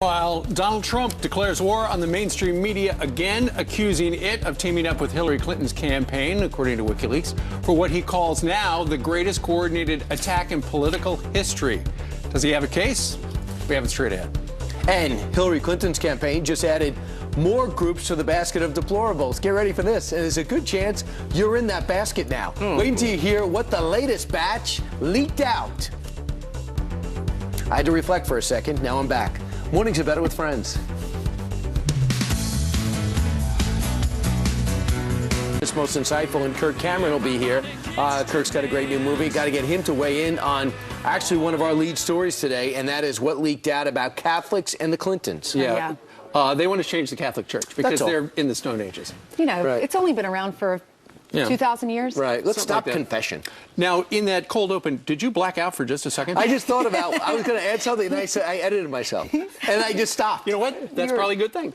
While Donald Trump declares war on the mainstream media again, accusing it of teaming up with Hillary Clinton's campaign, according to WikiLeaks, for what he calls now the greatest coordinated attack in political history. Does he have a case? We have it straight ahead. And Hillary Clinton's campaign just added more groups to the basket of deplorables. Get ready for this. And there's a good chance you're in that basket now. Wait until you hear what the latest batch leaked out. I had to reflect for a second. Now I'm back. Mornings are better with friends. It's most insightful, and Kirk Cameron will be here. Kirk's got a great new movie. Got to get him to weigh in on actually one of our lead stories today, and that is what leaked out about Catholics and the Clintons. Yeah. They want to change the Catholic Church because they're in the Stone Ages. You know, It's only been around for 2,000 years. Right. Let's stop like confession. Now, in that cold open, did you black out for just a second? I just thought about, I was going to add something, and I edited myself. And I just stopped. You know what? That's probably a good thing.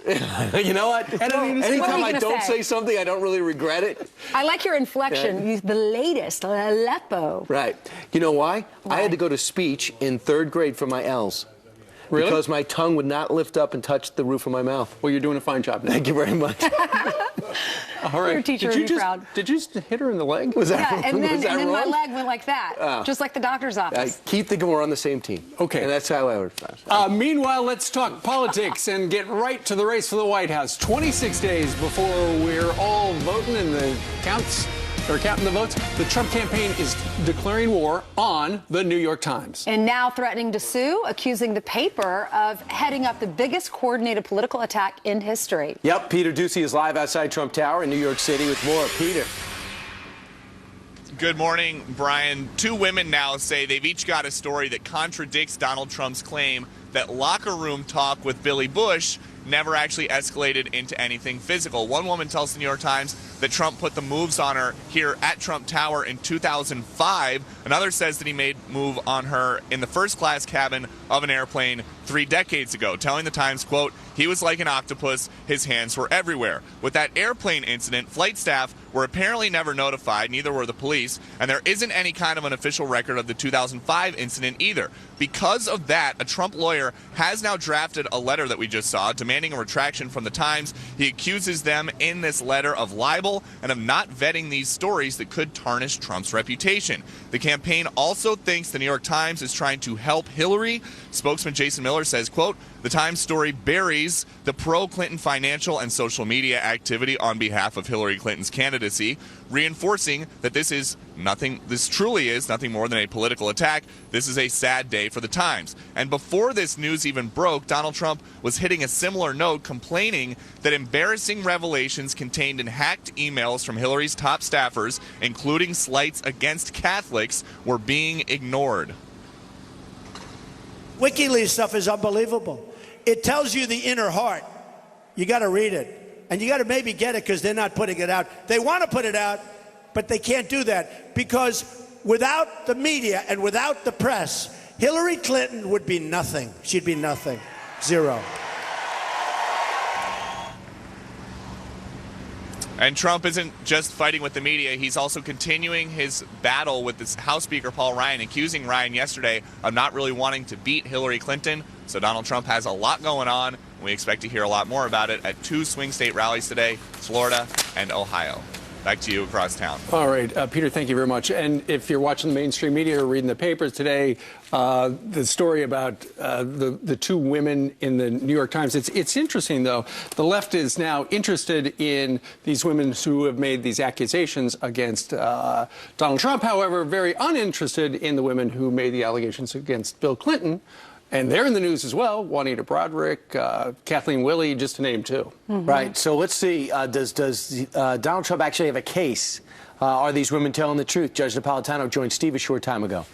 You know what? Anytime I don't say something, I don't really regret it. I like your inflection. The latest, Aleppo. Right. You know why? I had to go to speech in 3rd grade for my L's. Really? Because my tongue would not lift up and touch the roof of my mouth. Well, you're doing a fine job now. Thank you very much. All right. Your teacher would be proud. Did you just hit her in the leg? Was that, yeah, and then my wrong? leg went like that, just like the doctor's office. I keep thinking we're on the same team. Okay. And that's how I would. Meanwhile, let's talk politics and get right to the race for the White House. 26 days before we're all voting and the counting the votes, the Trump campaign is declaring war on the New York Times. And now threatening to sue, accusing the paper of heading up the biggest coordinated political attack in history. Yep, Peter Doocy is live outside Trump Tower in New York City with more. Peter. Good morning, Brian. 2 women now say they've each got a story that contradicts Donald Trump's claim that locker room talk with Billy Bush never actually escalated into anything physical. One woman tells the New York Times that Trump put the moves on her here at Trump Tower in 2005. Another says that he made move on her in the first-class cabin of an airplane 3 decades ago, telling the Times, quote, "He was like an octopus, his hands were everywhere." With that airplane incident, flight staff were apparently never notified, neither were the police, and there isn't any kind of an official record of the 2005 incident either. Because of that, a Trump lawyer has now drafted a letter that we just saw demanding a retraction from the Times. He accuses them in this letter of libel and of not vetting these stories that could tarnish Trump's reputation. The campaign also thinks the New York Times is trying to help Hillary. Spokesman Jason Miller says, quote, "The Times story buries the pro-Clinton financial and social media activity on behalf of Hillary Clinton's candidacy, reinforcing that this truly is nothing more than a political attack. This is a sad day for the Times." And before this news even broke, Donald Trump was hitting a similar note, complaining that embarrassing revelations contained in hacked emails from Hillary's top staffers, including slights against Catholics, were being ignored. WikiLeaks stuff is unbelievable. It tells you the inner heart. You got to read it. And you got to maybe get it because they're not putting it out. They want to put it out, but they can't do that because without the media and without the press, Hillary Clinton would be nothing. She'd be nothing. Zero. And Trump isn't just fighting with the media. He's also continuing his battle with this House Speaker Paul Ryan, accusing Ryan yesterday of not really wanting to beat Hillary Clinton. So Donald Trump has a lot going on, and we expect to hear a lot more about it at 2 swing state rallies today, Florida and Ohio. Back to you across town. All right, Peter, thank you very much. And if you're watching the mainstream media or reading the papers today, the story about the 2 women in the New York Times, it's interesting, though. The left is now interested in these women who have made these accusations against Donald Trump, however, very uninterested in the women who made the allegations against Bill Clinton. And they're in the news as well. Juanita Broaddrick, Kathleen Willey, just to name 2. Right. So let's see. Does Donald Trump actually have a case? Are these women telling the truth? Judge Napolitano joined Steve a short time ago.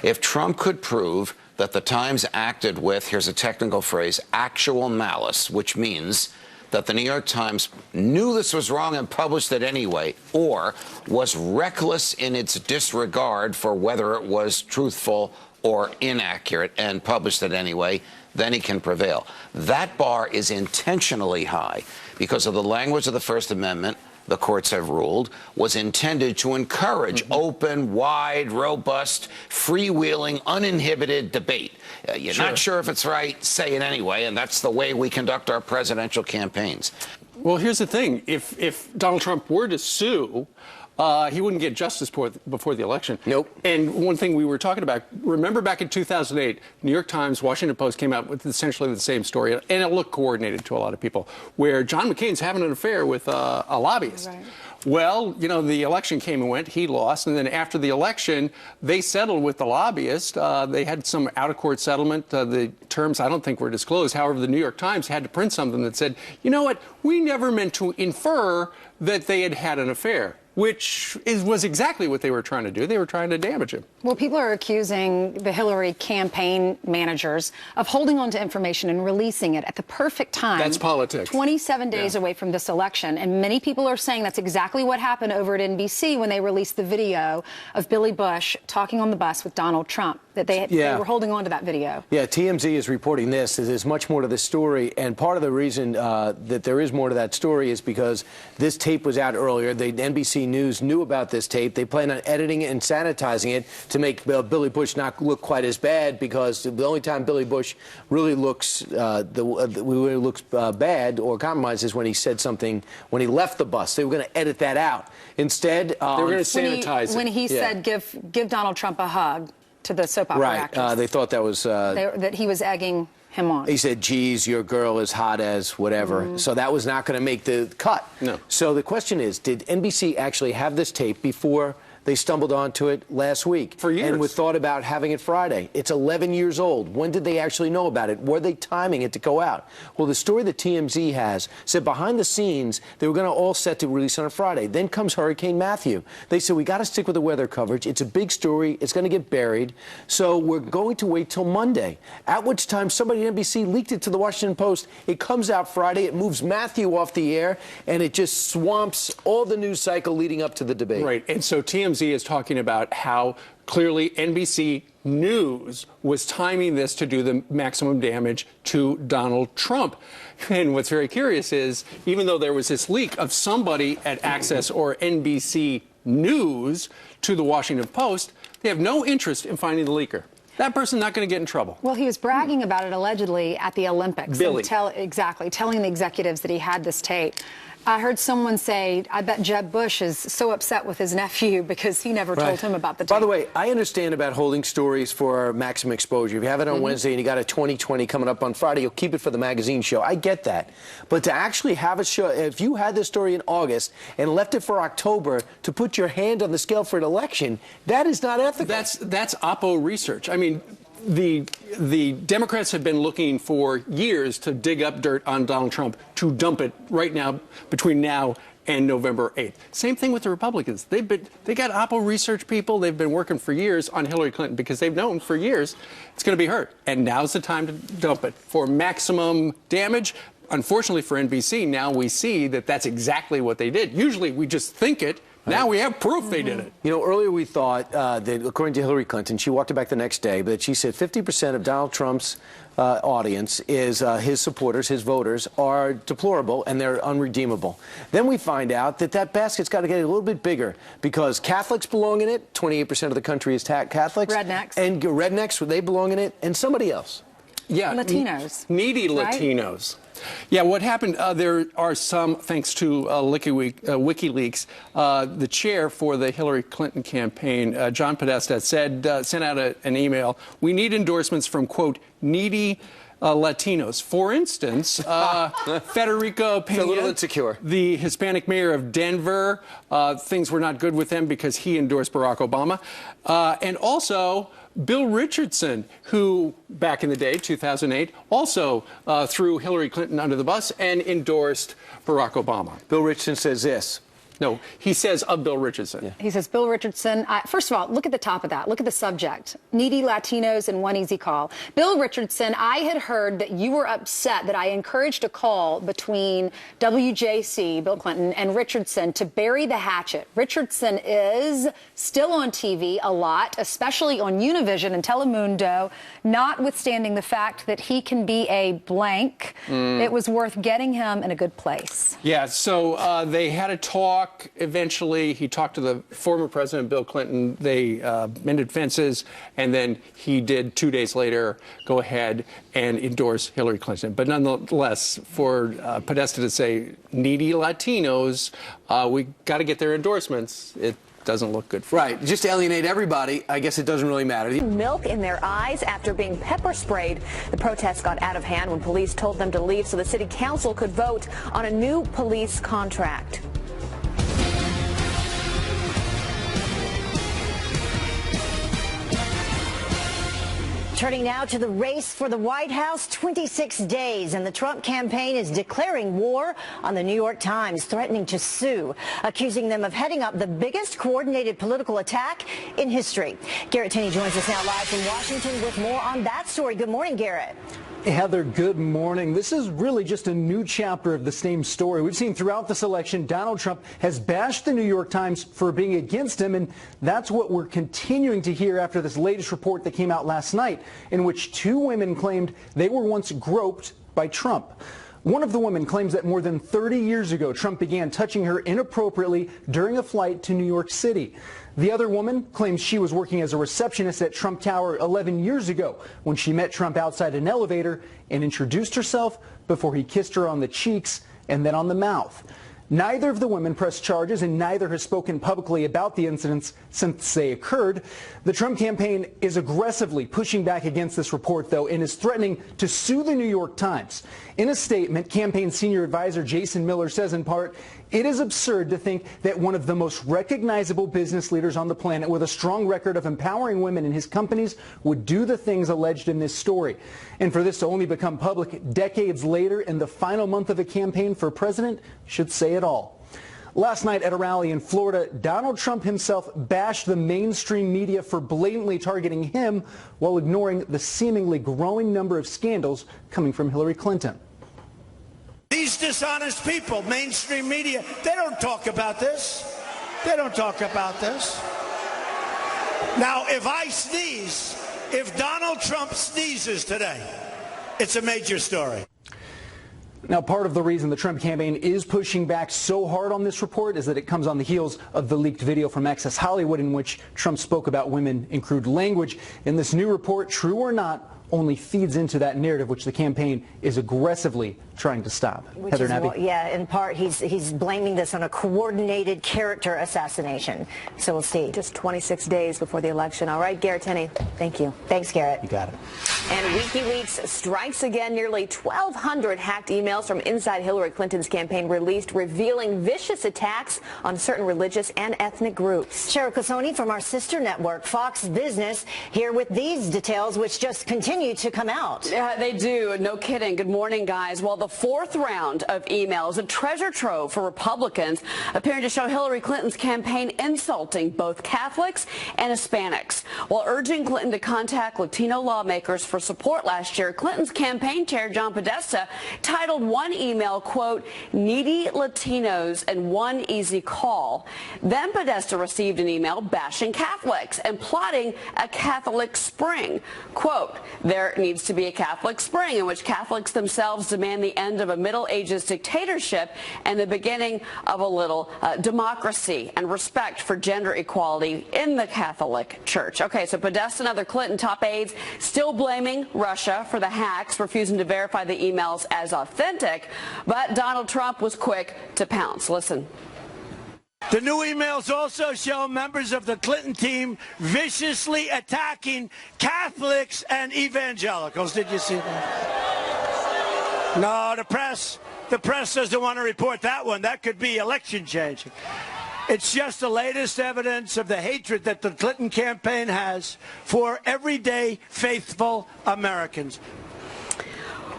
If Trump could prove that the Times acted with, here's a technical phrase, actual malice, which means that the New York Times knew this was wrong and published it anyway, or was reckless in its disregard for whether it was truthful or inaccurate and published it anyway, then he can prevail. That bar is intentionally high because of the language of the First Amendment the courts have ruled, was intended to encourage open, wide, robust, freewheeling, uninhibited debate. You're not sure if it's right, say it anyway, and that's the way we conduct our presidential campaigns. Well, here's the thing. If Donald Trump were to sue, he wouldn't get justice before the election. Nope. And one thing we were talking about, remember back in 2008, New York Times, Washington Post came out with essentially the same story, and it looked coordinated to a lot of people, where John McCain's having an affair with a lobbyist. Right. Well, you know, the election came and went. He lost. And then after the election, they settled with the lobbyist. They had some out-of-court settlement. The terms, I don't think, were disclosed. However, the New York Times had to print something that said, you know what, we never meant to infer that they had had an affair, which was exactly what they were trying to do. They were trying to damage him. Well, people are accusing the Hillary campaign managers of holding on to information and releasing it at the perfect time. That's politics. 27 days away from this election. And many people are saying that's exactly what happened over at NBC when they released the video of Billy Bush talking on the bus with Donald Trump, that they were holding on to that video. Yeah, TMZ is reporting this. There's much more to this story. And part of the reason that there is more to that story is because this tape was out earlier. The NBC News knew about this tape. They plan on editing it and sanitizing it to make Billy Bush not look quite as bad, because the only time Billy Bush really looks bad or compromised is when he said something when he left the bus. They were going to edit that out. Instead, they were going to sanitize it. When he said, give Donald Trump a hug to the soap opera actress. They thought that was... that he was egging him on. He said, geez, your girl is hot as whatever. So that was not going to make the cut. No. So the question is, did NBC actually have this tape before they stumbled onto it last week? For years. And we thought about having it Friday. It's 11 years old. When did they actually know about it? Were they timing it to go out? Well, the story that TMZ has said behind the scenes, they were going to all set to release on a Friday. Then comes Hurricane Matthew. They said, we got to stick with the weather coverage. It's a big story. It's going to get buried. So we're going to wait till Monday, at which time somebody at NBC leaked it to the Washington Post. It comes out Friday. It moves Matthew off the air, and it just swamps all the news cycle leading up to the debate. Right. And so TMZ is talking about how clearly NBC News was timing this to do the maximum damage to Donald Trump. And what's very curious is, even though there was this leak of somebody at Access or NBC News to the Washington Post, they have no interest in finding the leaker. That person's not going to get in trouble. Well, he was bragging about it allegedly at the Olympics. Billy. Exactly, telling the executives that he had this tape. I heard someone say, I bet Jeb Bush is so upset with his nephew because he never told him about the tape. By the way, I understand about holding stories for maximum exposure. If you have it on Wednesday and you got a 2020 coming up on Friday, you'll keep it for the magazine show. I get that. But to actually have a show, if you had this story in August and left it for October to put your hand on the scale for an election, that is not ethical. That's Oppo research. I mean, the Democrats have been looking for years to dig up dirt on Donald Trump, to dump it right now, between now and November 8th. Same thing with the Republicans. They got Oppo research people. They've been working for years on Hillary Clinton because they've known for years it's going to be her. And now's the time to dump it for maximum damage. Unfortunately for NBC, now we see that that's exactly what they did. Usually we just think it. Now we have proof they did it. You know, earlier we thought that, according to Hillary Clinton, she walked it back the next day, but she said 50% of Donald Trump's audience is his supporters, his voters, are deplorable and they're unredeemable. Then we find out that that basket's got to get a little bit bigger because Catholics belong in it. 28% of the country is Catholics. Rednecks. And rednecks, they belong in it. And somebody else. Yeah. Latinos. Needy right? Latinos. Yeah, what happened, there are some, thanks to WikiLeaks, the chair for the Hillary Clinton campaign, John Podesta, sent out an email. We need endorsements from, quote, needy Latinos. For instance, Federico Pena, a little insecure. The Hispanic mayor of Denver, things were not good with him because he endorsed Barack Obama. And also Bill Richardson, who back in the day, 2008, also threw Hillary Clinton under the bus and endorsed Barack Obama. Bill Richardson says this. No, he says of Bill Richardson. He says, Bill Richardson, first of all, look at the top of that. Look at the subject. Needy Latinos and one easy call. Bill Richardson, I had heard that you were upset that I encouraged a call between WJC, Bill Clinton, and Richardson to bury the hatchet. Richardson is still on TV a lot, especially on Univision and Telemundo, notwithstanding the fact that he can be a blank. It was worth getting him in a good place. Yeah, so they had a talk. Eventually, he talked to the former president, Bill Clinton. They mended fences, and then he did 2 days later go ahead and endorse Hillary Clinton. But nonetheless, for Podesta to say needy Latinos, we got to get their endorsements. It doesn't look good for Right, just alienate everybody. I guess it doesn't really matter. Milk in their eyes after being pepper sprayed. The protests got out of hand when police told them to leave so the city council could vote on a new police contract. Turning now to the race for the White House, 26 days, and the Trump campaign is declaring war on the New York Times, threatening to sue, accusing them of heading up the biggest coordinated political attack in history. Garrett Tenney joins us now live from Washington with more on that story. Good morning, Garrett. Heather, good morning. This is really just a new chapter of the same story. We've seen throughout this election, Donald Trump has bashed the New York Times for being against him, and that's what we're continuing to hear after this latest report that came out last night, in which 2 women claimed they were once groped by Trump. One of the women claims that more than 30 years ago, Trump began touching her inappropriately during a flight to New York City. The other woman claims she was working as a receptionist at Trump Tower 11 years ago when she met Trump outside an elevator and introduced herself before he kissed her on the cheeks and then on the mouth. Neither of the women pressed charges, and neither has spoken publicly about the incidents since they occurred. The Trump campaign is aggressively pushing back against this report, though, and is threatening to sue the New York Times. In a statement, campaign senior advisor Jason Miller says, in part, it is absurd to think that one of the most recognizable business leaders on the planet with a strong record of empowering women in his companies would do the things alleged in this story. And for this to only become public decades later in the final month of a campaign for president should say it all. Last night at a rally in Florida, Donald Trump himself bashed the mainstream media for blatantly targeting him while ignoring the seemingly growing number of scandals coming from Hillary Clinton. These dishonest people, mainstream media, they don't talk about this. They don't talk about this. Now, if I sneeze, if Donald Trump sneezes today, it's a major story. Now, part of the reason the Trump campaign is pushing back so hard on this report is that it comes on the heels of the leaked video from Access Hollywood in which Trump spoke about women in crude language. And this new report, true or not, only feeds into that narrative, which the campaign is aggressively trying to stop. Heather Nabby. Yeah, in part, he's blaming this on a coordinated character assassination. So we'll see. Just 26 days before the election. All right, Garrett Tenney, thank you. Thanks, Garrett. You got it. And WikiLeaks strikes again. Nearly 1,200 hacked emails from inside Hillary Clinton's campaign released, revealing vicious attacks on certain religious and ethnic groups. Cheryl Casoni from our sister network, Fox Business, here with these details, which just continue to come out. Yeah, they do. No kidding. Good morning, guys. Well, the 4th round of emails, a treasure trove for Republicans, appearing to show Hillary Clinton's campaign insulting both Catholics and Hispanics. While urging Clinton to contact Latino lawmakers for support last year, Clinton's campaign chair, John Podesta, titled one email, quote, needy Latinos and one easy call. Then Podesta received an email bashing Catholics and plotting a Catholic spring. Quote, there needs to be a Catholic spring in which Catholics themselves demand the end of a Middle Ages dictatorship and the beginning of a little democracy and respect for gender equality in the Catholic Church. Okay, so Podesta and other Clinton top aides still blaming Russia for the hacks, refusing to verify the emails as authentic, but Donald Trump was quick to pounce. Listen. The new emails also show members of the Clinton team viciously attacking Catholics and evangelicals. Did you see that? No, the press doesn't want to report that one. That could be election changing. It's just the latest evidence of the hatred that the Clinton campaign has for everyday faithful Americans.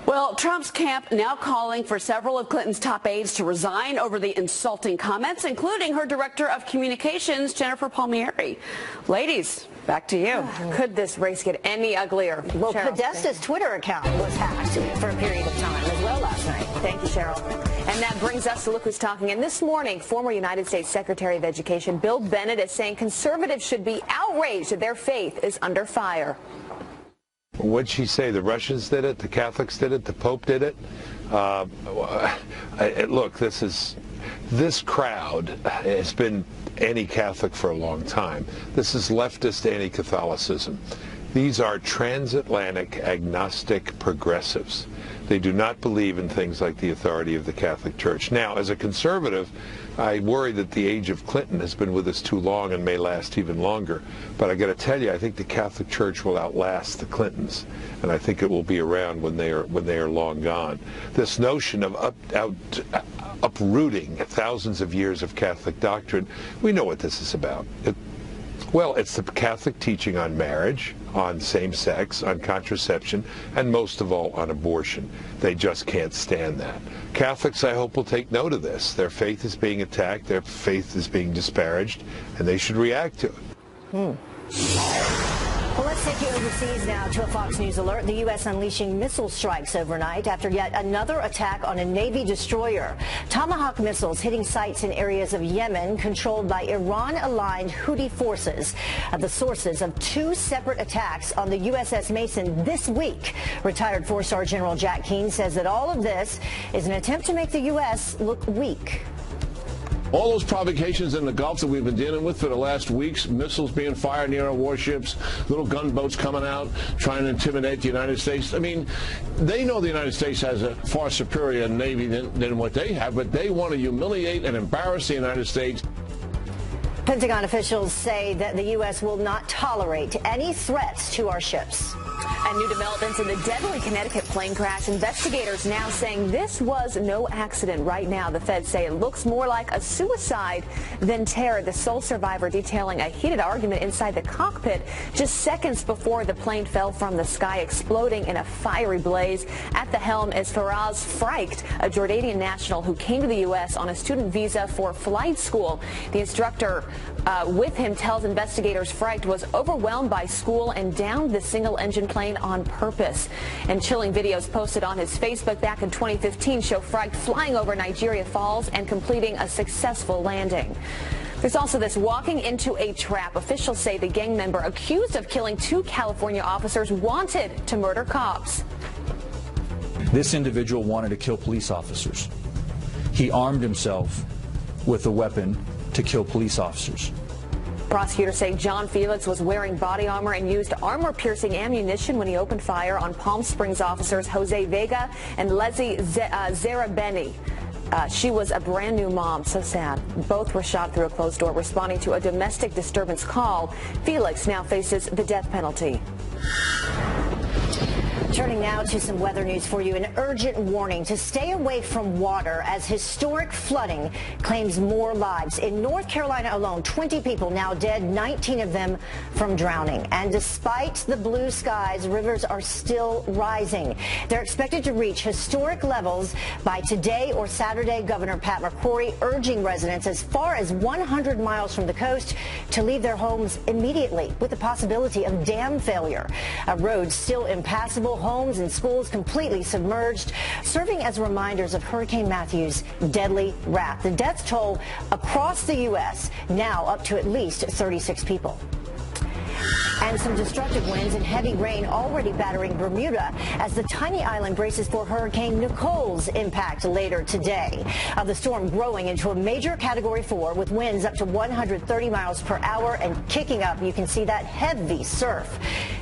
Well, Trump's camp now calling for several of Clinton's top aides to resign over the insulting comments, including her director of communications, Jennifer Palmieri. Ladies, back to you. Could this race get any uglier? Well, Cheryl. Podesta's Twitter account was hacked for a period of time as well last night. Thank you, Cheryl. And that brings us to Look Who's Talking. And this morning, former United States Secretary of Education Bill Bennett is saying conservatives should be outraged that their faith is under fire. What'd she say? The Russians did it, the Catholics did it, the Pope did it. Look, this crowd has been anti-Catholic for a long time. This is leftist anti-Catholicism. These are transatlantic agnostic progressives. They do not believe in things like the authority of the Catholic Church. Now, as a conservative, I worry that the age of Clinton has been with us too long and may last even longer. But I got to tell you, I think the Catholic Church will outlast the Clintons, and I think it will be around when they are long gone. This notion of uprooting thousands of years of Catholic doctrine, we know what this is about. Well, it's the Catholic teaching on marriage, on same-sex, on contraception, and most of all on abortion. They just can't stand that. Catholics, I hope, will take note of this. Their faith is being attacked, their faith is being disparaged, and they should react to it. Well, let's take you overseas now to a Fox News alert. The U.S. unleashing missile strikes overnight after yet another attack on a Navy destroyer. Tomahawk missiles hitting sites in areas of Yemen controlled by Iran-aligned Houthi forces. The sources of two separate attacks on the USS Mason this week. Retired four-star General Jack Keane says that all of this is an attempt to make the U.S. look weak. All those provocations in the Gulf that we've been dealing with for the last weeks, missiles being fired near our warships, little gunboats coming out, trying to intimidate the United States. I mean, they know the United States has a far superior Navy than what they have, but they want to humiliate and embarrass the United States. Pentagon officials say that the U.S. will not tolerate any threats to our ships. And new developments in the deadly Connecticut plane crash. Investigators now saying this was no accident. Right now, the feds say it looks more like a suicide than terror. The sole survivor detailing a heated argument inside the cockpit just seconds before the plane fell from the sky, exploding in a fiery blaze. At the helm is Faraz Freicht, a Jordanian national who came to the U.S. on a student visa for flight school. The instructor with him tells investigators Freicht was overwhelmed by school and downed the single-engine plane on purpose. And chilling videos posted on his Facebook back in 2015 show Freicht flying over Nigeria Falls and completing a successful landing. There's also this walking into a trap. Officials say the gang member accused of killing two California officers wanted to murder cops. This individual wanted to kill police officers. He armed himself with a weapon to kill police officers. Prosecutors say John Felix was wearing body armor and used armor-piercing ammunition when he opened fire on Palm Springs officers Jose Vega and Leslie Zarabeni. She was a brand new mom. So sad. Both were shot through a closed door responding to a domestic disturbance call. Felix now faces the death penalty. Turning now to some weather news for you. An urgent warning to stay away from water as historic flooding claims more lives. In North Carolina alone, 20 people now dead, 19 of them from drowning. And despite the blue skies, rivers are still rising. They're expected to reach historic levels by today or Saturday. Governor Pat McCrory urging residents as far as 100 miles from the coast to leave their homes immediately, with the possibility of dam failure. Roads still impassable, homes and schools completely submerged, serving as reminders of Hurricane Matthew's deadly wrath. The death toll across the U.S. now up to at least 36 people. And some destructive winds and heavy rain already battering Bermuda as the tiny island braces for Hurricane Nicole's impact later today. The storm growing into a major Category 4 with winds up to 130 miles per hour and kicking up. You can see that heavy surf.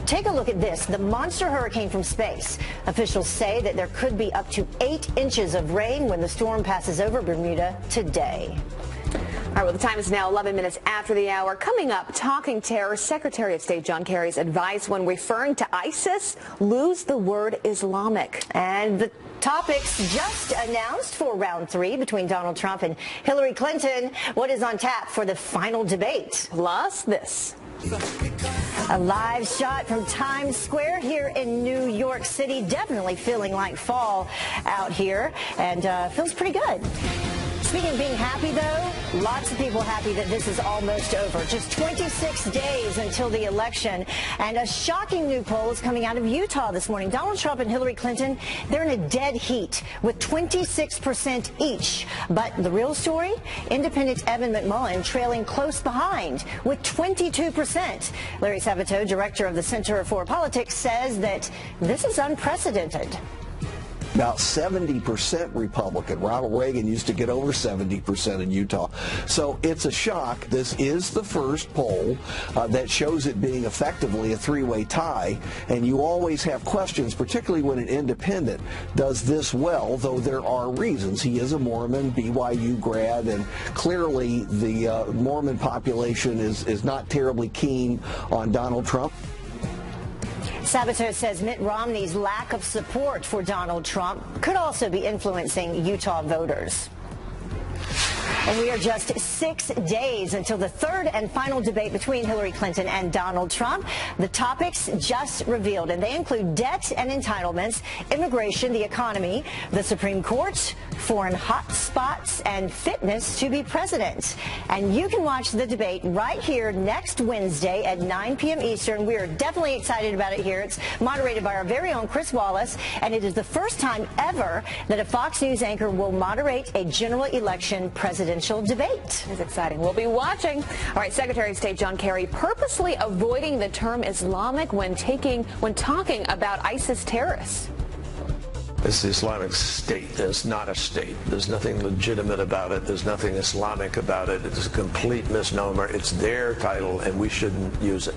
Take a look at this, the monster hurricane from space. Officials say that there could be up to 8 inches of rain when the storm passes over Bermuda today. All right, well, the time is now 11 minutes after the hour. Coming up, talking terror, Secretary of State John Kerry's advice when referring to ISIS, lose the word Islamic. And the topics just announced for round 3 between Donald Trump and Hillary Clinton. What is on tap for the final debate? Plus this. A live shot from Times Square here in New York City. Definitely feeling like fall out here, and feels pretty good. Speaking of being happy, though, lots of people happy that this is almost over. Just 26 days until the election, and a shocking new poll is coming out of Utah this morning. Donald Trump and Hillary Clinton, they're in a dead heat with 26% each. But the real story? Independent Evan McMullin trailing close behind with 22%. Larry Sabato, director of the Center for Politics, says that this is unprecedented. About 70% Republican. Ronald Reagan used to get over 70% in Utah. So it's a shock. This is the first poll that shows it being effectively a three-way tie. And you always have questions, particularly when an independent does this well, though there are reasons. He is a Mormon, BYU grad, and clearly the Mormon population is not terribly keen on Donald Trump. Sabato says Mitt Romney's lack of support for Donald Trump could also be influencing Utah voters. And we are just 6 days until the third and final debate between Hillary Clinton and Donald Trump. The topics just revealed, and they include debt and entitlements, immigration, the economy, the Supreme Court, foreign hotspots, and fitness to be president. And you can watch the debate right here next Wednesday at 9 p.m. Eastern. We are definitely excited about it here. It's moderated by our very own Chris Wallace, and it is the first time ever that a Fox News anchor will moderate a general election presidential debate. It's exciting. We'll be watching. All right, Secretary of State John Kerry purposely avoiding the term Islamic when talking about ISIS terrorists. It's the Islamic State. It's not a state. There's nothing legitimate about it. There's nothing Islamic about it. It's a complete misnomer. It's their title, and we shouldn't use it.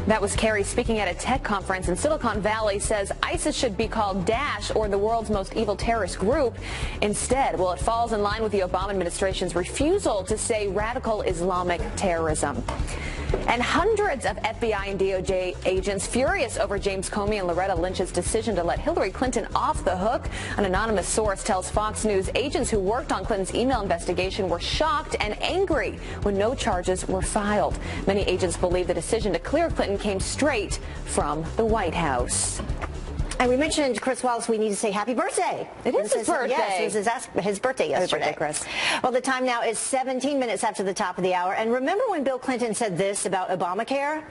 That was Kerry speaking at a tech conference in Silicon Valley. Says ISIS should be called Daesh, or the world's most evil terrorist group. Instead, well, it falls in line with the Obama administration's refusal to say radical Islamic terrorism. And hundreds of FBI and DOJ agents furious over James Comey and Loretta Lynch's decision to let Hillary Clinton off the hook. An anonymous source tells Fox News agents who worked on Clinton's email investigation were shocked and angry when no charges were filed. Many agents believe the decision to clear Clinton came straight from the White House. And we mentioned Chris Wallace. We need to say happy birthday. It is his birthday. Yes, it was his birthday yesterday. Happy birthday, Chris. Well, the time now is 17 minutes after the top of the hour. And remember when Bill Clinton said this about Obamacare?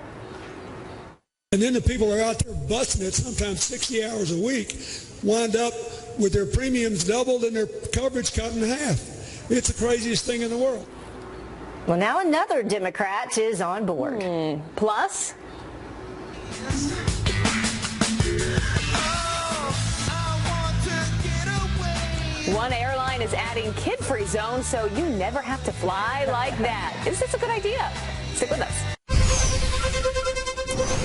And then the people are out there busting it, sometimes 60 hours a week, wind up with their premiums doubled and their coverage cut in half. It's the craziest thing in the world. Well, now another Democrat is on board. Plus? One airline is adding kid-free zones so you never have to fly like that. Is this a good idea? Stick with us.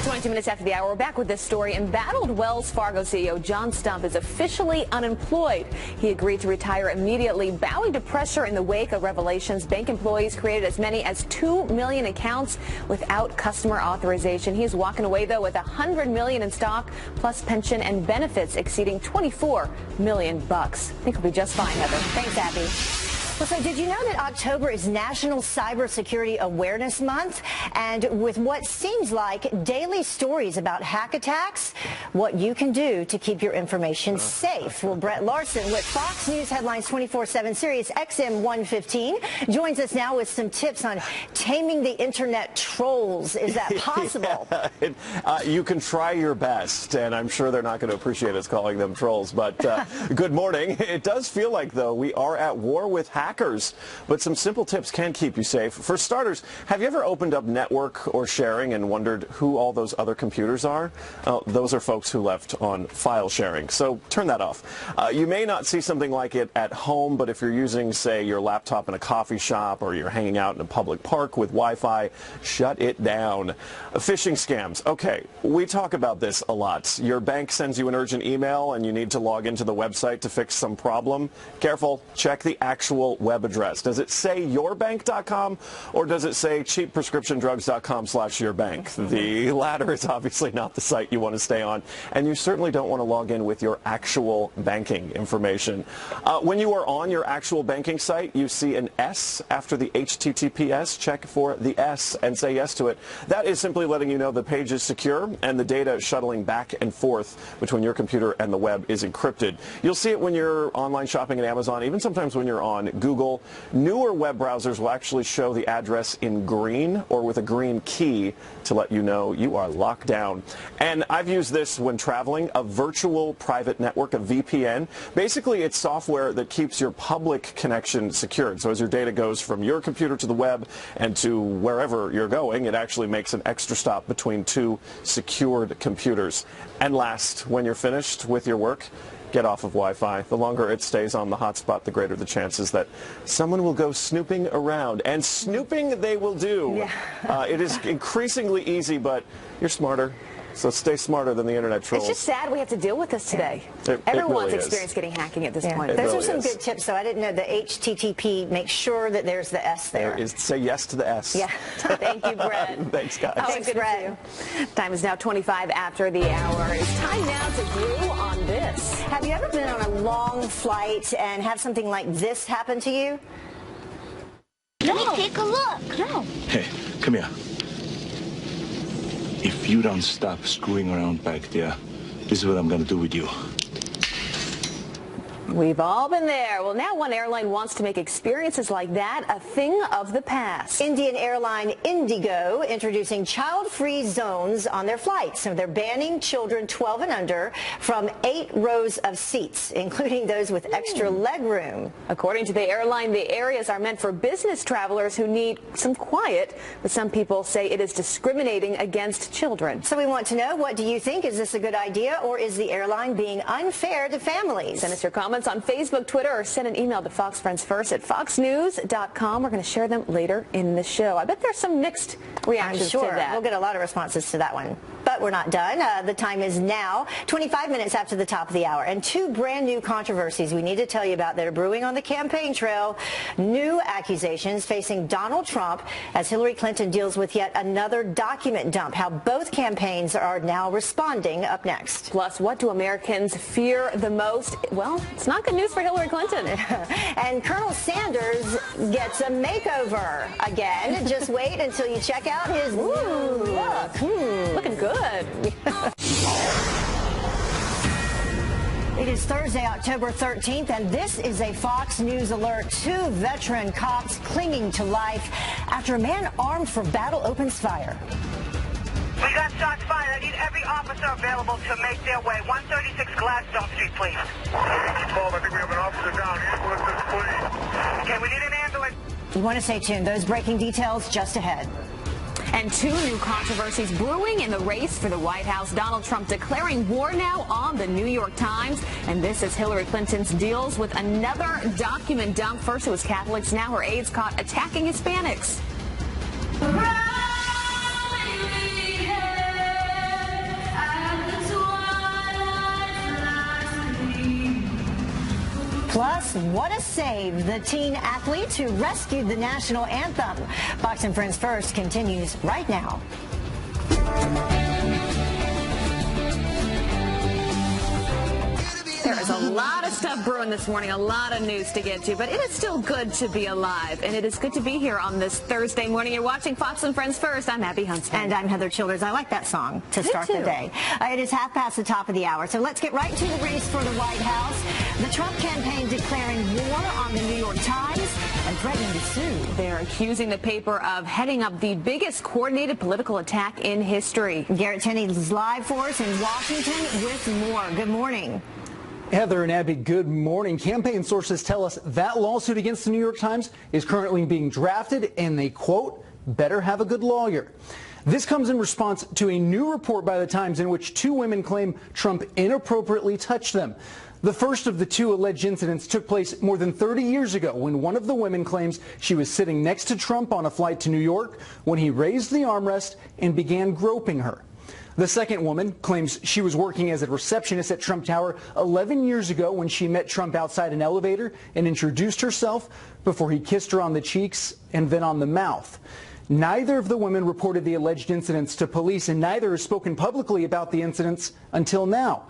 22 minutes after the hour, we're back with this story. Embattled Wells Fargo CEO John Stump is officially unemployed. He agreed to retire immediately, bowing to pressure in the wake of revelations bank employees created as many as 2 million accounts without customer authorization. He's walking away, though, with $100 million in stock, plus pension and benefits exceeding $24 million. I think he'll be just fine, Heather. Thanks, Abby. Well, so did you know that October is National Cybersecurity Awareness Month? And with what seems like daily stories about hack attacks, what you can do to keep your information safe. Well, Brett Larson with Fox News Headlines 24/7 Sirius XM 115 joins us now with some tips on taming the internet trolls. Is that possible? You can try your best, and I'm sure they're not going to appreciate us calling them trolls. But good morning. It does feel like, though, we are at war with hackers, but some simple tips can keep you safe. For starters, have you ever opened up Network or Sharing and wondered who all those other computers are? Those are folks who left on file sharing, so turn that off. You may not see something like it at home, but if you're using, say, your laptop in a coffee shop or you're hanging out in a public park with Wi-Fi, shut it down. Phishing scams. Okay, we talk about this a lot. Your bank sends you an urgent email and you need to log into the website to fix some problem. Careful, check the actual web address? Does it say yourbank.com or does it say cheapprescriptiondrugs.com/yourbank? The latter is obviously not the site you want to stay on, and you certainly don't want to log in with your actual banking information. When you are on your actual banking site, you see an S after the HTTPS. Check for the S and say yes to it. That is simply letting you know the page is secure and the data shuttling back and forth between your computer and the web is encrypted. You'll see it when you're online shopping at Amazon, even sometimes when you're on Google. Newer web browsers will actually show the address in green or with a green key to let you know you are locked down. And I've used this when traveling, a virtual private network, a VPN. Basically, it's software that keeps your public connection secured. So as your data goes from your computer to the web and to wherever you're going, it actually makes an extra stop between two secured computers. And last, when you're finished with your work, get off of Wi-Fi. The longer it stays on the hotspot, the greater the chances that someone will go snooping around. And snooping they will do. Yeah. It is increasingly easy, but you're smarter. So stay smarter than the internet trolls. It's just sad we have to deal with this today. Everyone's really experienced getting hacking at this point. Those are some good tips, though. I didn't know the HTTP. Make sure that there's the S there. Say yes to the S. Yeah. Thank you, Brett. Thanks, guys. Thanks, Brett. Time is now 25 after the hour. It's time now to glue on this. Have you ever been on a long flight and have something like this happen to you? Let me take a look. No. Hey, come here. If you don't stop screwing around back there, this is what I'm going to do with you. We've all been there. Well, now one airline wants to make experiences like that a thing of the past. Indian airline Indigo introducing child-free zones on their flights. So they're banning children 12 and under from 8 rows of seats, including those with extra leg room. According to the airline, the areas are meant for business travelers who need some quiet, but some people say it is discriminating against children. So we want to know, what do you think? Is this a good idea, or is the airline being unfair to families? Send us your comments on Facebook, Twitter, or send an email to Fox Friends First at foxnews.com. We're going to share them later in the show. I bet there's some mixed reactions to that. We'll get a lot of responses to that one. But we're not done. The time is now 25 minutes after the top of the hour. And 2 brand new controversies we need to tell you about that are brewing on the campaign trail. New accusations facing Donald Trump as Hillary Clinton deals with yet another document dump. How both campaigns are now responding up next. Plus, what do Americans fear the most? Well, it's not good news for Hillary Clinton. And Colonel Sanders gets a makeover again. Just wait until you check out his new look. Looking good. It is Thursday, October 13th, and this is a Fox News alert. 2 veteran cops clinging to life after a man armed for battle opens fire. We got shots fired. I need every officer available to make their way. 136 Gladstone Street, please. I think we have an officer down. Ambulance, please. Okay, we need an ambulance. You want to stay tuned. Those breaking details just ahead. And 2 new controversies brewing in the race for the White House. Donald Trump declaring war now on the New York Times. And this is Hillary Clinton's deals with another document dump. First it was Catholics, now her aides caught attacking Hispanics. Plus, what a save. The teen athletes who rescued the national anthem. Fox and Friends First continues right now. There is a lot of stuff brewing this morning, a lot of news to get to, but it is still good to be alive, and it is good to be here on this Thursday morning. You're watching Fox and Friends First. I'm Abby Huntsman. And I'm Heather Childers. I like that song to start the day. It is half past the top of the hour, so let's get right to the race for the White House. The Trump campaign declaring war on the New York Times and threatening to sue. They're accusing the paper of heading up the biggest coordinated political attack in history. Garrett Tenney is live for us in Washington with more. Good morning. Heather and Abby, good morning. Campaign sources tell us that lawsuit against the New York Times is currently being drafted, and they, quote, better have a good lawyer. This comes in response to a new report by the Times in which 2 women claim Trump inappropriately touched them. The first of the 2 alleged incidents took place more than 30 years ago when one of the women claims she was sitting next to Trump on a flight to New York when he raised the armrest and began groping her. The second woman claims she was working as a receptionist at Trump Tower 11 years ago when she met Trump outside an elevator and introduced herself before he kissed her on the cheeks and then on the mouth. Neither of the women reported the alleged incidents to police, and neither has spoken publicly about the incidents until now.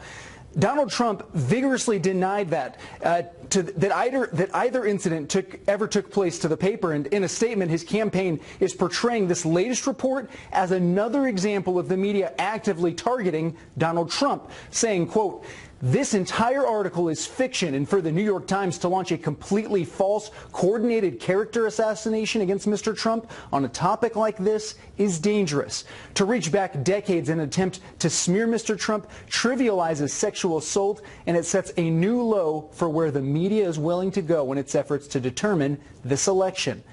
Donald Trump vigorously denied that either incident ever took place to the paper, and in a statement his campaign is portraying this latest report as another example of the media actively targeting Donald Trump, saying, quote, "This entire article is fiction, and for the New York Times to launch a completely false, coordinated character assassination against Mr. Trump on a topic like this is dangerous. To reach back decades in an attempt to smear Mr. Trump trivializes sexual assault, and it sets a new low for where the media is willing to go in its efforts to determine this election."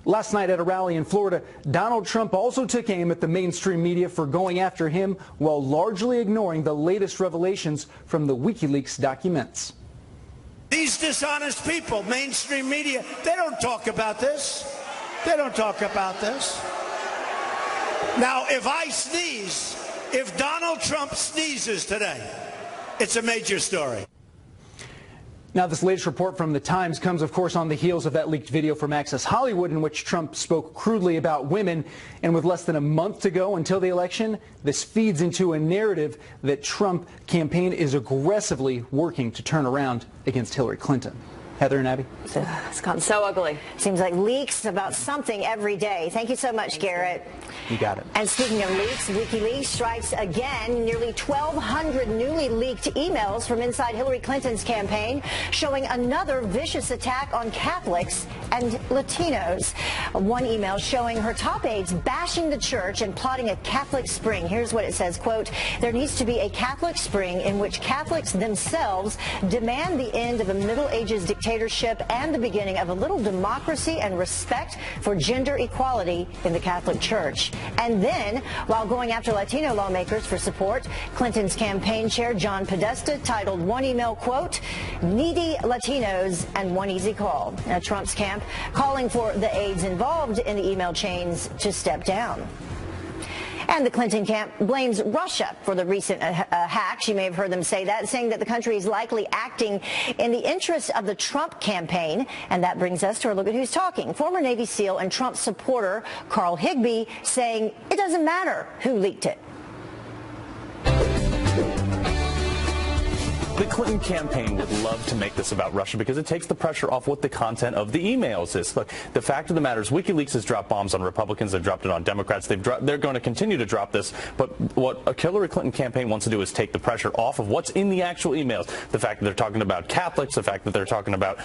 Last night at a rally in Florida, Donald Trump also took aim at the mainstream media for going after him while largely ignoring the latest revelations from the WikiLeaks documents. These dishonest people, mainstream media, they don't talk about this. They don't talk about this. Now, if I sneeze, if Donald Trump sneezes today, it's a major story. Now, this latest report from the Times comes, of course, on the heels of that leaked video from Access Hollywood in which Trump spoke crudely about women. And with less than a month to go until the election, this feeds into a narrative that Trump campaign is aggressively working to turn around against Hillary Clinton. Heather and Abby. It's gotten so ugly. Seems like leaks about something every day. Thank you so much, Garrett. You got it. And speaking of leaks, WikiLeaks strikes again. Nearly 1,200 newly leaked emails from inside Hillary Clinton's campaign showing another vicious attack on Catholics and Latinos. One email showing her top aides bashing the church and plotting a Catholic spring. Here's what it says, quote, "There needs to be a Catholic spring in which Catholics themselves demand the end of a Middle Ages dictatorship and the beginning of a little democracy and respect for gender equality in the Catholic Church." And then, while going after Latino lawmakers for support, Clinton's campaign chair, John Podesta, titled one email, quote, "Needy Latinos and one easy call." Now, Trump's camp calling for the aides involved in the email chains to step down. And the Clinton camp blames Russia for the recent hacks. You may have heard them say that, saying that the country is likely acting in the interests of the Trump campaign. And that brings us to our look at who's talking. Former Navy SEAL and Trump supporter Carl Higbie saying it doesn't matter who leaked it. The Clinton campaign would love to make this about Russia because it takes the pressure off what the content of the emails is. Look, the fact of the matter is WikiLeaks has dropped bombs on Republicans. They've dropped it on Democrats. They're going to continue to drop this. But what a Hillary Clinton campaign wants to do is take the pressure off of what's in the actual emails. The fact that they're talking about Catholics, the fact that they're talking about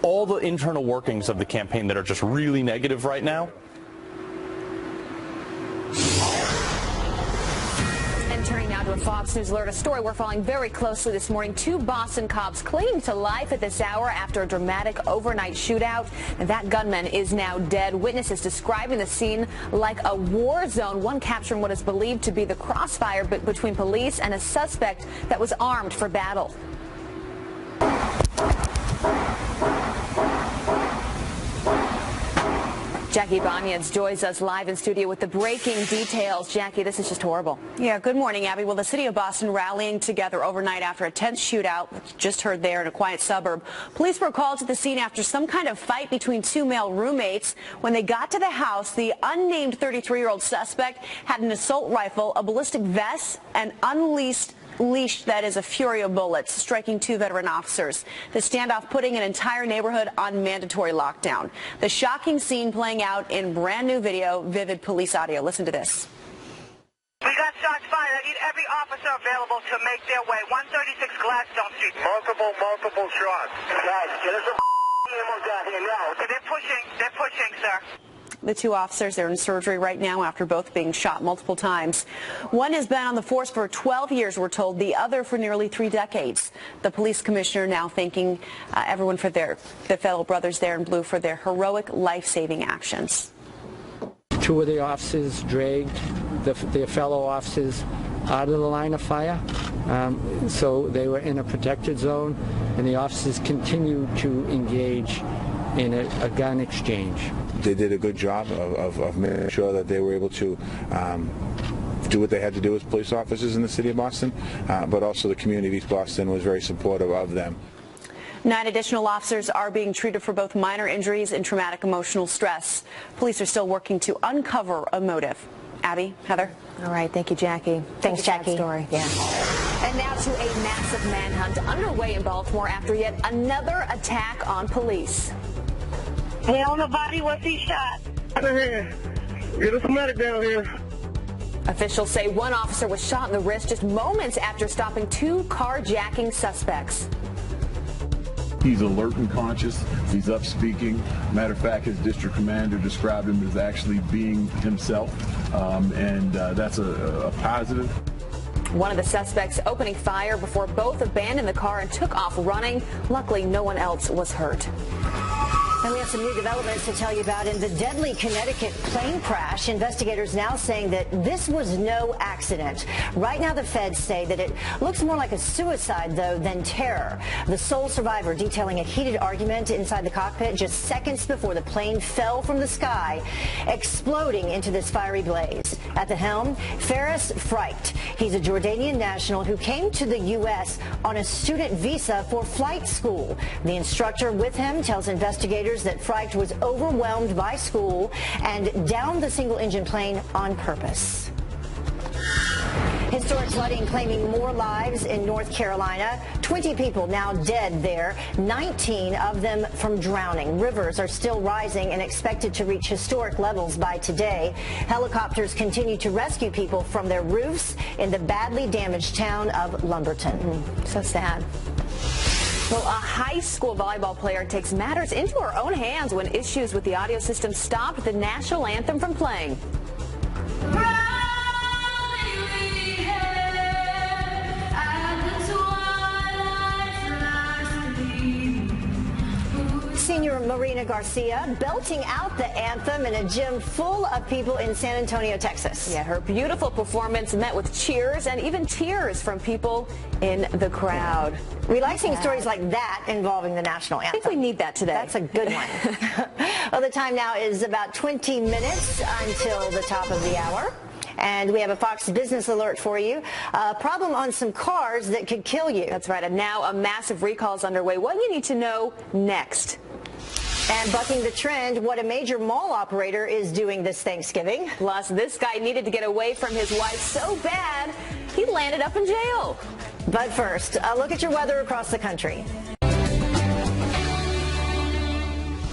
all the internal workings of the campaign that are just really negative right now. Turning now to a Fox News alert, a story we're following very closely this morning. Two Boston cops clinging to life at this hour after a dramatic overnight shootout. And that gunman is now dead. Witnesses describing the scene like a war zone, one capturing what is believed to be the crossfire between police and a suspect that was armed for battle. Jackie Banyans joins us live in studio with the breaking details. Jackie, this is just horrible. Yeah, good morning, Abby. Well, the city of Boston rallying together overnight after a tense shootout, just heard there in a quiet suburb. Police were called to the scene after some kind of fight between two male roommates. When they got to the house, the unnamed 33-year-old suspect had an assault rifle, a ballistic vest, and leash that is a fury of bullets, striking two veteran officers. The standoff putting an entire neighborhood on mandatory lockdown. The shocking scene playing out in brand new video, vivid police audio. Listen to this. We got shots fired. I need every officer available to make their way. 136 Gladstone Street. Multiple shots. Guys, get us a ammo down here now. They're pushing, sir. The two officers, they're in surgery right now after both being shot multiple times. One has been on the force for 12 years, we're told, the other for nearly 3 decades. The police commissioner now thanking everyone for their fellow brothers there in blue for their heroic life-saving actions. 2 of the officers dragged their fellow officers out of the line of fire, so they were in a protected zone, and the officers continued to engage in a gun exchange. They did a good job of making sure that they were able to do what they had to do as police officers in the city of Boston, but also the community of East Boston was very supportive of them. 9 additional officers are being treated for both minor injuries and traumatic emotional stress. Police are still working to uncover a motive. Abby, Heather. All right, thank you, Jackie. Thanks, Jackie. Story. Yeah. And now to a massive manhunt underway in Baltimore after yet another attack on police. Tell nobody was he shot. Out of here. Get us a medic down here. Officials say one officer was shot in the wrist just moments after stopping 2 carjacking suspects. He's alert and conscious. He's up speaking. Matter of fact, his district commander described him as actually being himself, and that's a positive. One of the suspects opening fire before both abandoned the car and took off running. Luckily, no one else was hurt. And we have some new developments to tell you about in the deadly Connecticut plane crash. Investigators now saying that this was no accident. Right now, the feds say that it looks more like a suicide, though, than terror. The sole survivor detailing a heated argument inside the cockpit just seconds before the plane fell from the sky, exploding into this fiery blaze. At the helm, Faris Freicht. He's a Jordanian national who came to the U.S. on a student visa for flight school. The instructor with him tells investigators that Freicht was overwhelmed by school and downed the single-engine plane on purpose. Historic flooding claiming more lives in North Carolina. 20 people now dead there, 19 of them from drowning. Rivers are still rising and expected to reach historic levels by today. Helicopters continue to rescue people from their roofs in the badly damaged town of Lumberton. So sad. Well, a high school volleyball player takes matters into her own hands when issues with the audio system stopped the national anthem from playing. Senior Marina Garcia belting out the anthem in a gym full of people in San Antonio, Texas. Yeah, her beautiful performance met with cheers and even tears from people in the crowd. We like seeing stories like that involving the national anthem. I think we need that today. That's a good one. Well, the time now is about 20 minutes until the top of the hour. And we have a Fox Business alert for you. A problem on some cars that could kill you. That's right. And now a massive recall is underway. What you need to know next. And bucking the trend, what a major mall operator is doing this Thanksgiving. Plus, this guy needed to get away from his wife so bad, he landed up in jail. But first, a look at your weather across the country.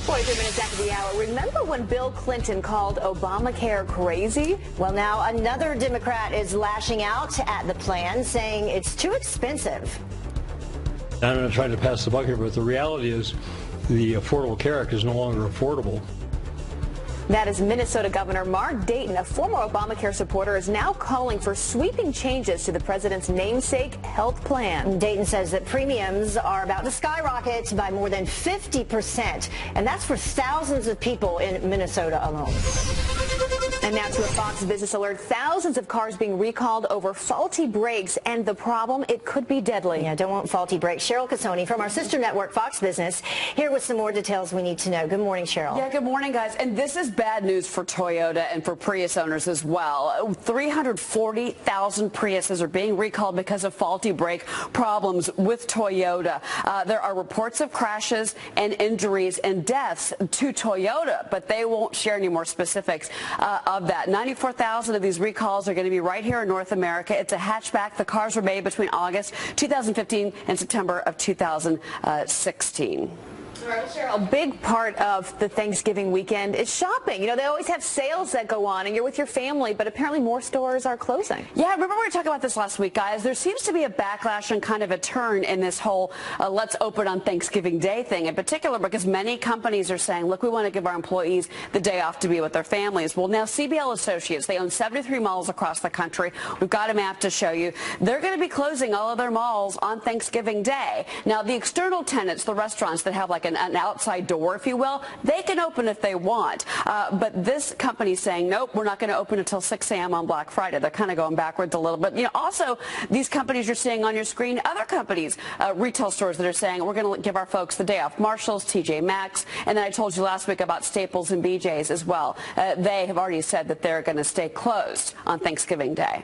43 minutes after the hour. Remember when Bill Clinton called Obamacare crazy? Well, now another Democrat is lashing out at the plan, saying it's too expensive. I'm not trying to pass the buck here, but the reality is the Affordable Care Act is no longer affordable. That is Minnesota Governor Mark Dayton, a former Obamacare supporter, is now calling for sweeping changes to the president's namesake health plan. Dayton says that premiums are about to skyrocket by more than 50%, and that's for thousands of people in Minnesota alone. And now to a Fox Business alert. Thousands of cars being recalled over faulty brakes, and the problem, it could be deadly. Yeah, don't want faulty brakes. Cheryl Casoni from our sister network, Fox Business, here with some more details we need to know. Good morning, Cheryl. Yeah, good morning, guys. And this is bad news for Toyota and for Prius owners as well. 340,000 Priuses are being recalled because of faulty brake problems with Toyota. There are reports of crashes and injuries and deaths to Toyota, but they won't share any more specifics of that. 94,000 of these recalls are going to be right here in North America. It's a hatchback. The cars were made between August 2015 and September of 2016. A big part of the Thanksgiving weekend is shopping. You know, they always have sales that go on, and you're with your family, but apparently more stores are closing. Yeah, remember we were talking about this last week, guys. There seems to be a backlash and kind of a turn in this whole let's open on Thanksgiving Day thing, in particular because many companies are saying, look, we want to give our employees the day off to be with their families. Well, now CBL Associates, they own 73 malls across the country. We've got a map to show you. They're going to be closing all of their malls on Thanksgiving Day. Now, the external tenants, the restaurants that have like like an outside door, if you will. They can open if they want. But this company's saying, nope, we're not going to open until 6 a.m. on Black Friday. They're kind of going backwards a little bit. You know, also, these companies you're seeing on your screen, other companies, retail stores that are saying, we're going to give our folks the day off. Marshall's, TJ Maxx, and then I told you last week about Staples and BJ's as well. They have already said that they're going to stay closed on Thanksgiving Day.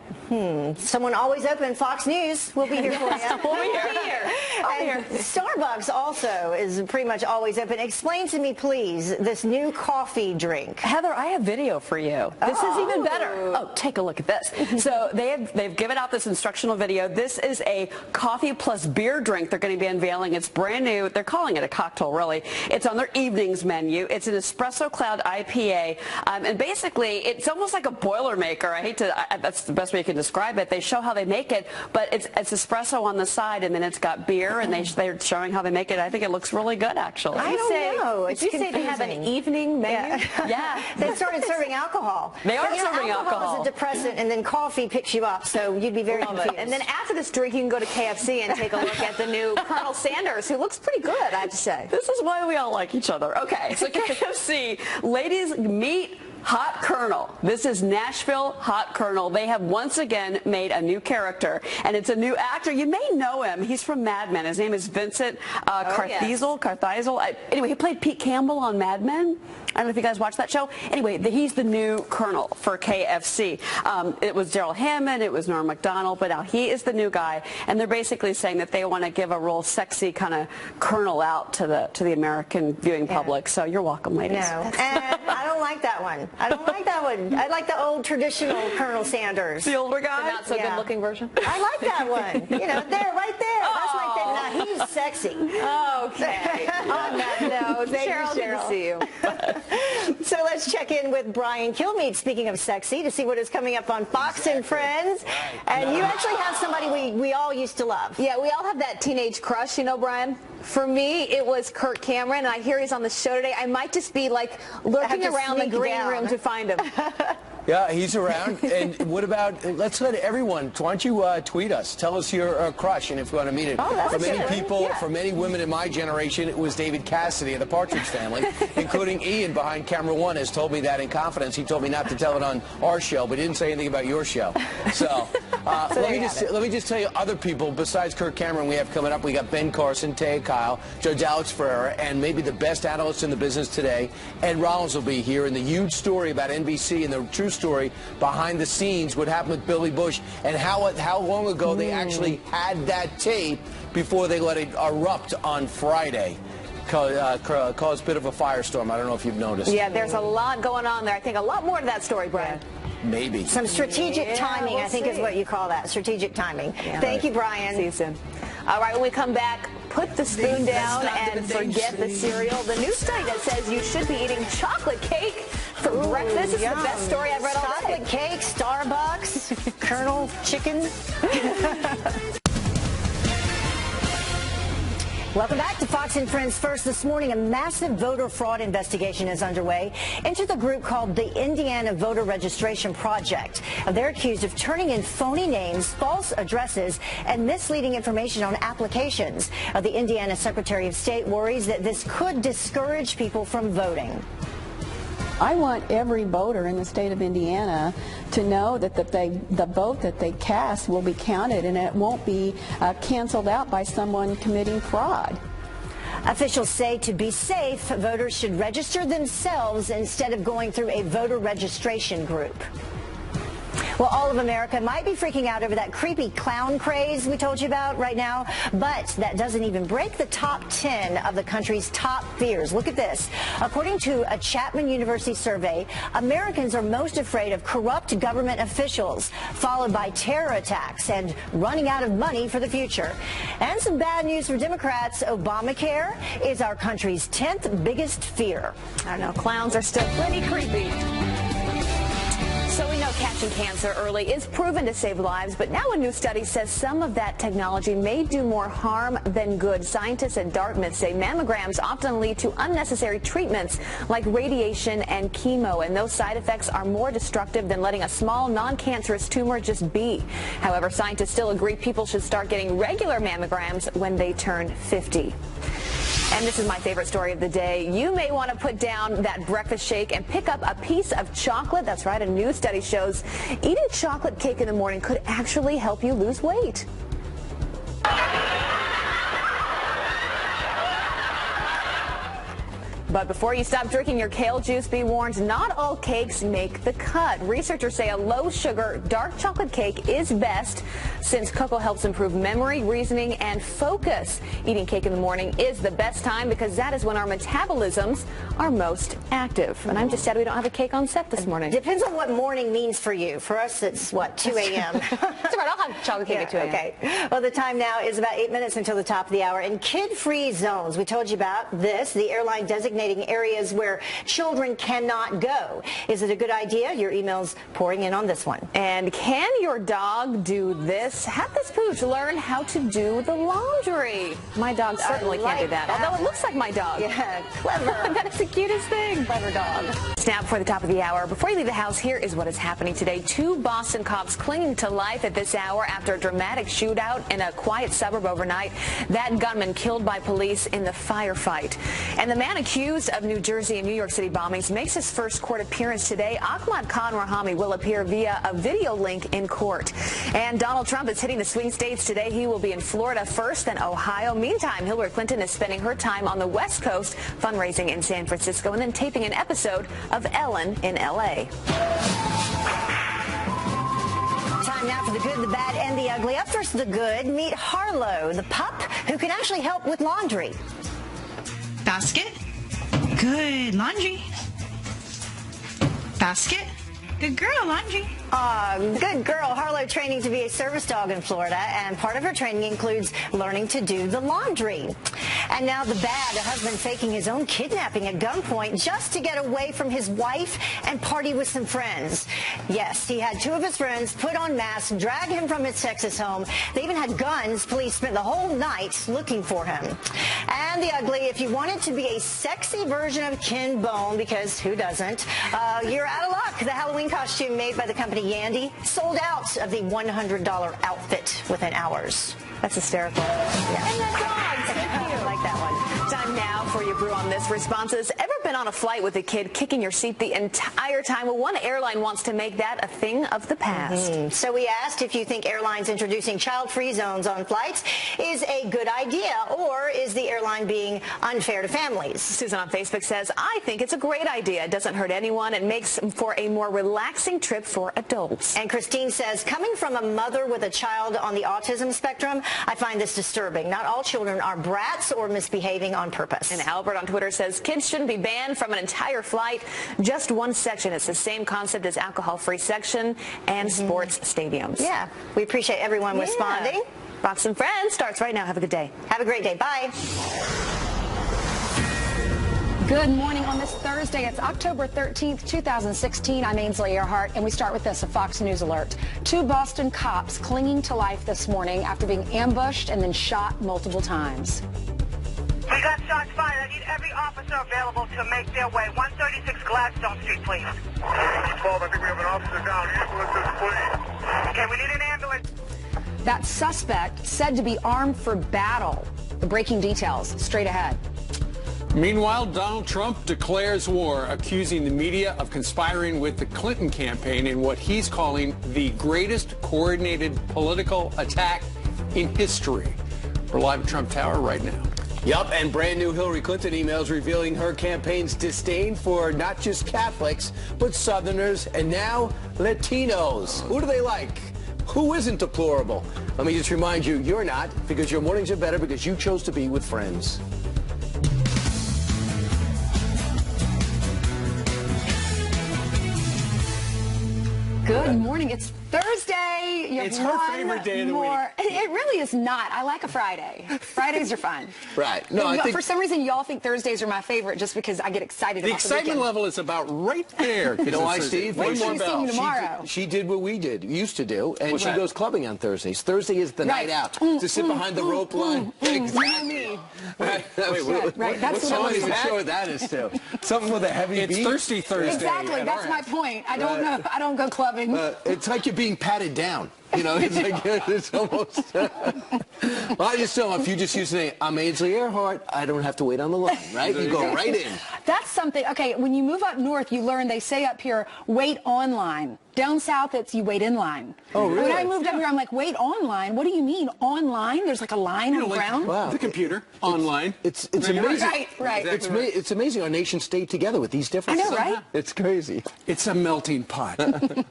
Someone always open. Fox News. We'll be here for you. We'll be here. And Starbucks also is pretty much always open. Explain to me, please, this new coffee drink. Heather, I have video for you. This is even better. Oh, take a look at this. So they've given out this instructional video. This is a coffee plus beer drink they're going to be unveiling. It's brand new. They're calling it a cocktail, really. It's on their evenings menu. It's an Espresso Cloud IPA. And basically, it's almost like a Boilermaker. I hate to, that's the best way you can describe it. They show how they make it, but it's espresso on the side, and then it's got beer, and they're showing how they make it. I think it looks really good, actually. I don't know. Did you say they have an evening menu? Yeah. They started serving alcohol. They are serving alcohol. Is a depressant, and then coffee picks you up, so you'd be very confused. And then after this drink, you can go to KFC and take a look at the new Colonel Sanders, who looks pretty good, I have to say. This is why we all like each other. Okay, so KFC, ladies, meet Hot Colonel. This is Nashville Hot Colonel. They have once again made a new character, and it's a new actor. You may know him. He's from Mad Men. His name is Vincent Carthisel. Anyway, he played Pete Campbell on Mad Men. I don't know if you guys watched that show. Anyway, he's the new Colonel for KFC. It was Daryl Hammond, it was Norm Macdonald, but now he is the new guy, and they're basically saying that they want to give a real sexy kind of Colonel out to the American viewing public. So you're welcome, ladies. No, and I don't like that one. I don't like that one. I like the old traditional Colonel Sanders. The older guy? The not so good looking version? I like that one. You know, right there. That's my favorite. Now, he's sexy. Okay. On that note, thank you, Cheryl. Good to see you. So let's check in with Brian Kilmeade, speaking of sexy, to see what is coming up on Fox and Friends. And you actually have somebody we all used to love. Yeah, we all have that teenage crush, you know, Brian. For me, it was Kirk Cameron, and I hear he's on the show today. I might just be like lurking around the green room to find him. Yeah, he's around. And what about, let's let everyone, why don't you tweet us? Tell us your crush, and if you want to meet it. For many people, for many women in my generation, it was David Cassidy of the Partridge Family, including Ian behind Camera One has told me that in confidence. He told me not to tell it on our show, but he didn't say anything about your show. So, let me just tell you other people besides Kirk Cameron we have coming up. We got Ben Carson, Taya Kyle, Judge Alex Ferreira, and maybe the best analyst in the business today, Ed Rollins, will be here, and the huge story about NBC and the true story behind the scenes, what happened with Billy Bush, and how long ago they actually had that tape before they let it erupt on Friday. Caused a bit of a firestorm. I don't know if you've noticed. Yeah, there's a lot going on there. I think a lot more to that story, Brian. Maybe. Some strategic timing, I think is what you call that, strategic timing. Thank you, Brian. See you soon. All right, when we come back, put the spoon down and forget the cereal. The new study that says you should be eating chocolate cake for breakfast is the best story I've read all day. Chocolate cake, Starbucks, Colonel Chicken. Welcome back to Fox and Friends. First this morning, a massive voter fraud investigation is underway into the group called the Indiana Voter Registration Project. They're accused of turning in phony names, false addresses, and misleading information on applications. The Indiana Secretary of State worries that this could discourage people from voting. I want every voter in the state of Indiana to know that the vote that they cast will be counted and it won't be canceled out by someone committing fraud. Officials say to be safe, voters should register themselves instead of going through a voter registration group. Well, all of America might be freaking out over that creepy clown craze we told you about right now, but that doesn't even break the top 10 of the country's top fears. Look at this. According to a Chapman University survey, Americans are most afraid of corrupt government officials, followed by terror attacks and running out of money for the future. And some bad news for Democrats. Obamacare is our country's 10th biggest fear. I don't know, clowns are still pretty creepy. So we know catching cancer early is proven to save lives, but now a new study says some of that technology may do more harm than good. Scientists at Dartmouth say mammograms often lead to unnecessary treatments like radiation and chemo, and those side effects are more destructive than letting a small non-cancerous tumor just be. However, scientists still agree people should start getting regular mammograms when they turn 50. And this is my favorite story of the day. You may want to put down that breakfast shake and pick up a piece of chocolate. That's right, a new study shows eating chocolate cake in the morning could actually help you lose weight. But before you stop drinking your kale juice, be warned, not all cakes make the cut. Researchers say a low-sugar, dark chocolate cake is best since cocoa helps improve memory, reasoning, and focus. Eating cake in the morning is the best time because that is when our metabolisms are most active. And I'm just sad we don't have a cake on set this morning. Depends on what morning means for you. For us, it's, what, 2 a.m.? That's right. I'll have chocolate cake at 2 a.m. Okay. Well, the time now is about 8 minutes until the top of the hour. In kid-free zones, we told you about this, the airline designating areas where children cannot go. Is it a good idea? Your email's pouring in on this one. And can your dog do this? Have this pooch learn how to do the laundry. My dog certainly can't do that, although it looks like my dog. Yeah, clever. That is the cutest thing. Clever dog. Now, before the top of the hour, before you leave the house, here is what is happening today. 2 Boston cops clinging to life at this hour after a dramatic shootout in a quiet suburb overnight. That gunman killed by police in the firefight. And the man accused of New Jersey and New York City bombings makes his first court appearance today. Ahmad Khan Rahami will appear via a video link in court. And Donald Trump is hitting the swing states today. He will be in Florida first, then Ohio. Meantime, Hillary Clinton is spending her time on the West Coast, fundraising in San Francisco, and then taping an episode of Ellen in L.A. Time now for the good, the bad, and the ugly. Up first, the good. Meet Harlow, the pup who can actually help with laundry. Basket. Good laundry. Basket. Good girl, laundry. Good girl. Harlow training to be a service dog in Florida, and part of her training includes learning to do the laundry. And now the bad, a husband faking his own kidnapping at gunpoint just to get away from his wife and party with some friends. Yes, he had 2 of his friends put on masks, drag him from his Texas home. They even had guns. Police spent the whole night looking for him. And the ugly, if you wanted to be a sexy version of Ken Bone, because who doesn't, you're out of luck. The Halloween costume made by the company Yandy sold out of the $100 outfit within hours. That's hysterical. Yeah. And that dog. Thank you. I like that one. Time now for your brew on this responses. Ever been on a flight with a kid kicking your seat the entire time? Well, one airline wants to make that a thing of the past. So we asked if you think airlines introducing child-free zones on flights is a good idea, or is the airline being unfair to families? Susan on Facebook says, I think it's a great idea. It doesn't hurt anyone. It makes for a more relaxing trip for adults. And Christine says, coming from a mother with a child on the autism spectrum, I find this disturbing. Not all children are brats or misbehaving on purpose. And Albert on Twitter says, kids shouldn't be banned from an entire flight, just one section. It's the same concept as alcohol-free section and sports stadiums. Yeah, we appreciate everyone responding. Fox and Friends starts right now. Have a good day. Have a great day. Bye. Good morning on this Thursday. It's October 13th, 2016. I'm Ainsley Earhart, and we start with this, a Fox News alert. 2 Boston cops clinging to life this morning after being ambushed and then shot multiple times. We got shots fired. I need every officer available to make their way. 136 Gladstone Street, please. 12, I think we have an officer down. Ambulances, please. Okay, we need an ambulance. That suspect said to be armed for battle. The breaking details straight ahead. Meanwhile, Donald Trump declares war, accusing the media of conspiring with the Clinton campaign in what he's calling the greatest coordinated political attack in history. We're live at Trump Tower right now. Yup, and brand new Hillary Clinton emails revealing her campaign's disdain for not just Catholics, but Southerners and now Latinos. Who do they like? Who isn't deplorable? Let me just remind you, you're not, because your mornings are better because you chose to be with friends. Good morning. It's Thursday. It's her favorite day of the week. It really is not. I like a Friday. Fridays are fun. Right. No, I think for some reason y'all think Thursdays are my favorite just because I get excited about the excitement level is about right there. You know why, Steve? What more about tomorrow? She did what we used to do, and she goes clubbing on Thursdays. Thursday is the night out to sit behind the rope line. Exactly. Right. That's somebody's sure that is too. Something with a heavy beat. It's Thirsty Thursday. Exactly. That's my point. I don't know. I don't go clubbing. It's like you're being patted down. You know, it's like it's almost. Well, I just know if you just use the name, I'm Ainsley Earhart, I don't have to wait on the line, right? You go right in. That's something. Okay, when you move up north, you learn they say up here, wait online. Down south, it's you wait in line. Oh, really? When I moved up here, I'm like, wait online? What do you mean online? There's like a line on the ground? Wow. The computer, online. It's amazing. Right. Exactly It's amazing our nation stayed together with these differences. I know, right? It's crazy. It's a melting pot.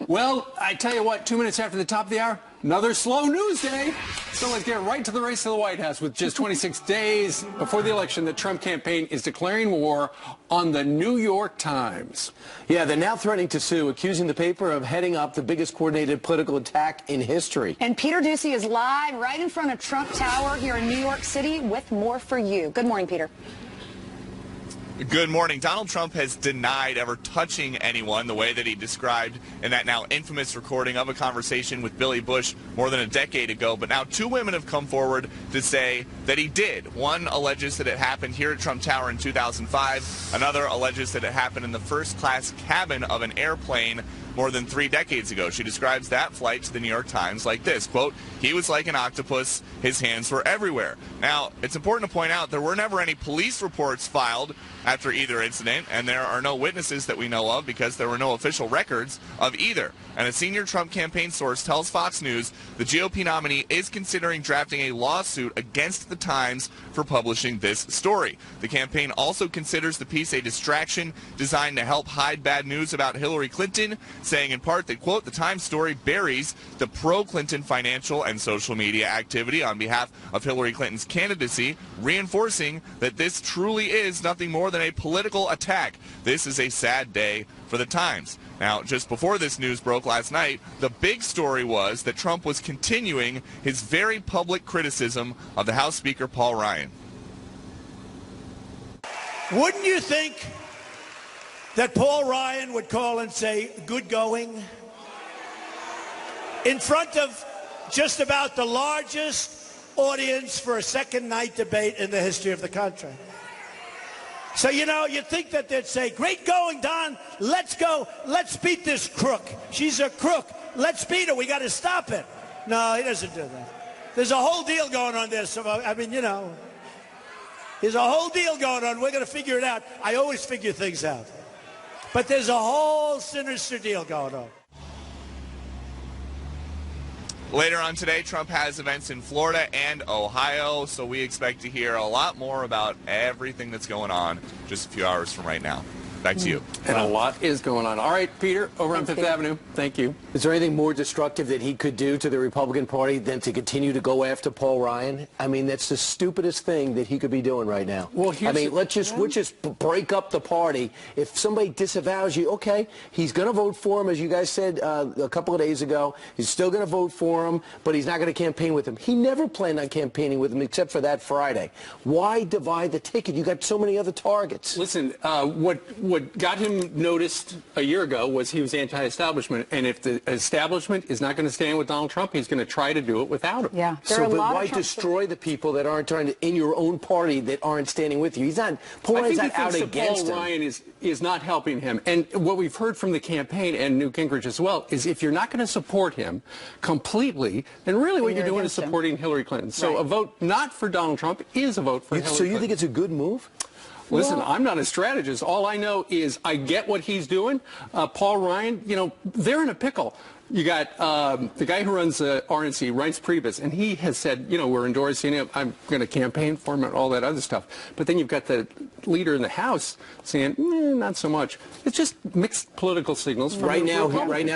Well, I tell you what, 2 minutes after the top of the hour, another slow news day. So let's get right to the race to the White House. With just 26 days before the election, the Trump campaign is declaring war on the New York Times. Yeah, they're now threatening to sue, accusing the paper of heading up the biggest coordinated political attack in history. And Peter Doocy is live right in front of Trump Tower here in New York City with more for you. Good morning, Peter. Good morning. Donald Trump has denied ever touching anyone the way that he described in that now infamous recording of a conversation with Billy Bush more than a decade ago. But now two women have come forward to say that he did. One alleges that it happened here at Trump Tower in 2005. Another alleges that it happened in the first-class cabin of an airplane more than 3 decades ago. She describes that flight to the New York Times like this, quote, "He was like an octopus. His hands were everywhere." Now, it's important to point out there were never any police reports filed after either incident, and there are no witnesses that we know of because there were no official records of either. And a senior Trump campaign source tells Fox News the GOP nominee is considering drafting a lawsuit against the Times for publishing this story. The campaign also considers the piece a distraction designed to help hide bad news about Hillary Clinton, saying in part that, quote, "The Times story buries the pro-Clinton financial and social media activity on behalf of Hillary Clinton's candidacy, reinforcing that this truly is nothing more than a political attack. This is a sad day for the Times." Now, just before this news broke last night, the big story was that Trump was continuing his very public criticism of the House Speaker Paul Ryan. Wouldn't you think that Paul Ryan would call and say, "Good going," in front of just about the largest audience for a second night debate in the history of the country? So, you know, you'd think that they'd say, "Great going, Don. Let's go. Let's beat this crook. She's a crook. Let's beat her. We got to stop it." No, he doesn't do that. There's a whole deal going on there. So, I mean, you know, there's a whole deal going on. We're going to figure it out. I always figure things out. But there's a whole sinister deal going on. Later on today, Trump has events in Florida and Ohio, so we expect to hear a lot more about everything that's going on just a few hours from right now. Back to you. And a lot is going on. All right, Peter, over on Fifth Avenue. Thank you. Is there anything more destructive that he could do to the Republican Party than to continue to go after Paul Ryan? I mean, that's the stupidest thing that he could be doing right now. Well, I mean, we'll just break up the party. If somebody disavows you, okay, he's going to vote for him, as you guys said a couple of days ago. He's still going to vote for him, but he's not going to campaign with him. He never planned on campaigning with him except for that Friday. Why divide the ticket? You got so many other targets. Listen, what got him noticed a year ago was he was anti-establishment, and if the establishment is not going to stand with Donald Trump, he's going to try to do it without him. Yeah. So, but why destroy the people that aren't trying to, in your own party, that aren't standing with you? He's not, Paul Ryan's not out against him. Paul Ryan is not helping him. And what we've heard from the campaign and Newt Gingrich as well is if you're not going to support him completely, then really what you're doing is supporting Hillary Clinton. So a vote not for Donald Trump is a vote for Hillary Clinton. So you think it's a good move? Listen, I'm not a strategist. All I know is I get what he's doing. Paul Ryan, you know, they're in a pickle. You got the guy who runs RNC, Reince Priebus, and he has said, you know, we're endorsing him. I'm going to campaign for him and all that other stuff. But then you've got the leader in the House saying, not so much. It's just mixed political signals. Right now,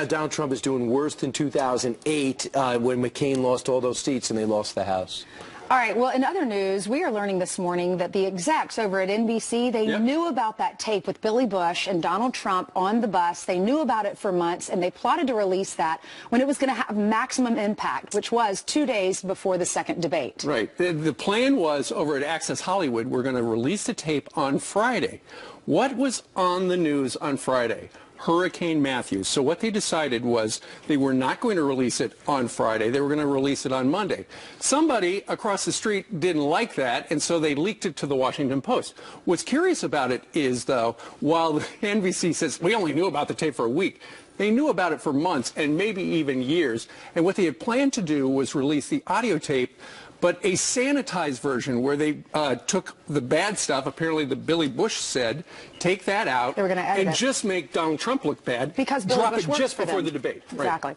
Donald Trump is doing worse than 2008 when McCain lost all those seats and they lost the House. All right, well, in other news, we are learning this morning that the execs over at NBC, they knew about that tape with Billy Bush and Donald Trump on the bus. They knew about it for months, and they plotted to release that when it was going to have maximum impact, which was 2 days before the second debate. Right. The plan was over at Access Hollywood, we're going to release the tape on Friday. What was on the news on Friday? Hurricane Matthew. So what they decided was they were not going to release it on Friday. They were going to release it on Monday. Somebody across the street didn't like that, and so they leaked it to the Washington Post. What's curious about it is, though, while NBC says we only knew about the tape for a week, They knew about it for months and maybe even years. And what they had planned to do was release the audio tape, but a sanitized version where they took the bad stuff, apparently the Billy Bush said, take that out and just make Donald Trump look bad. Because Billy drop Bush it just works for before them. the debate. Exactly.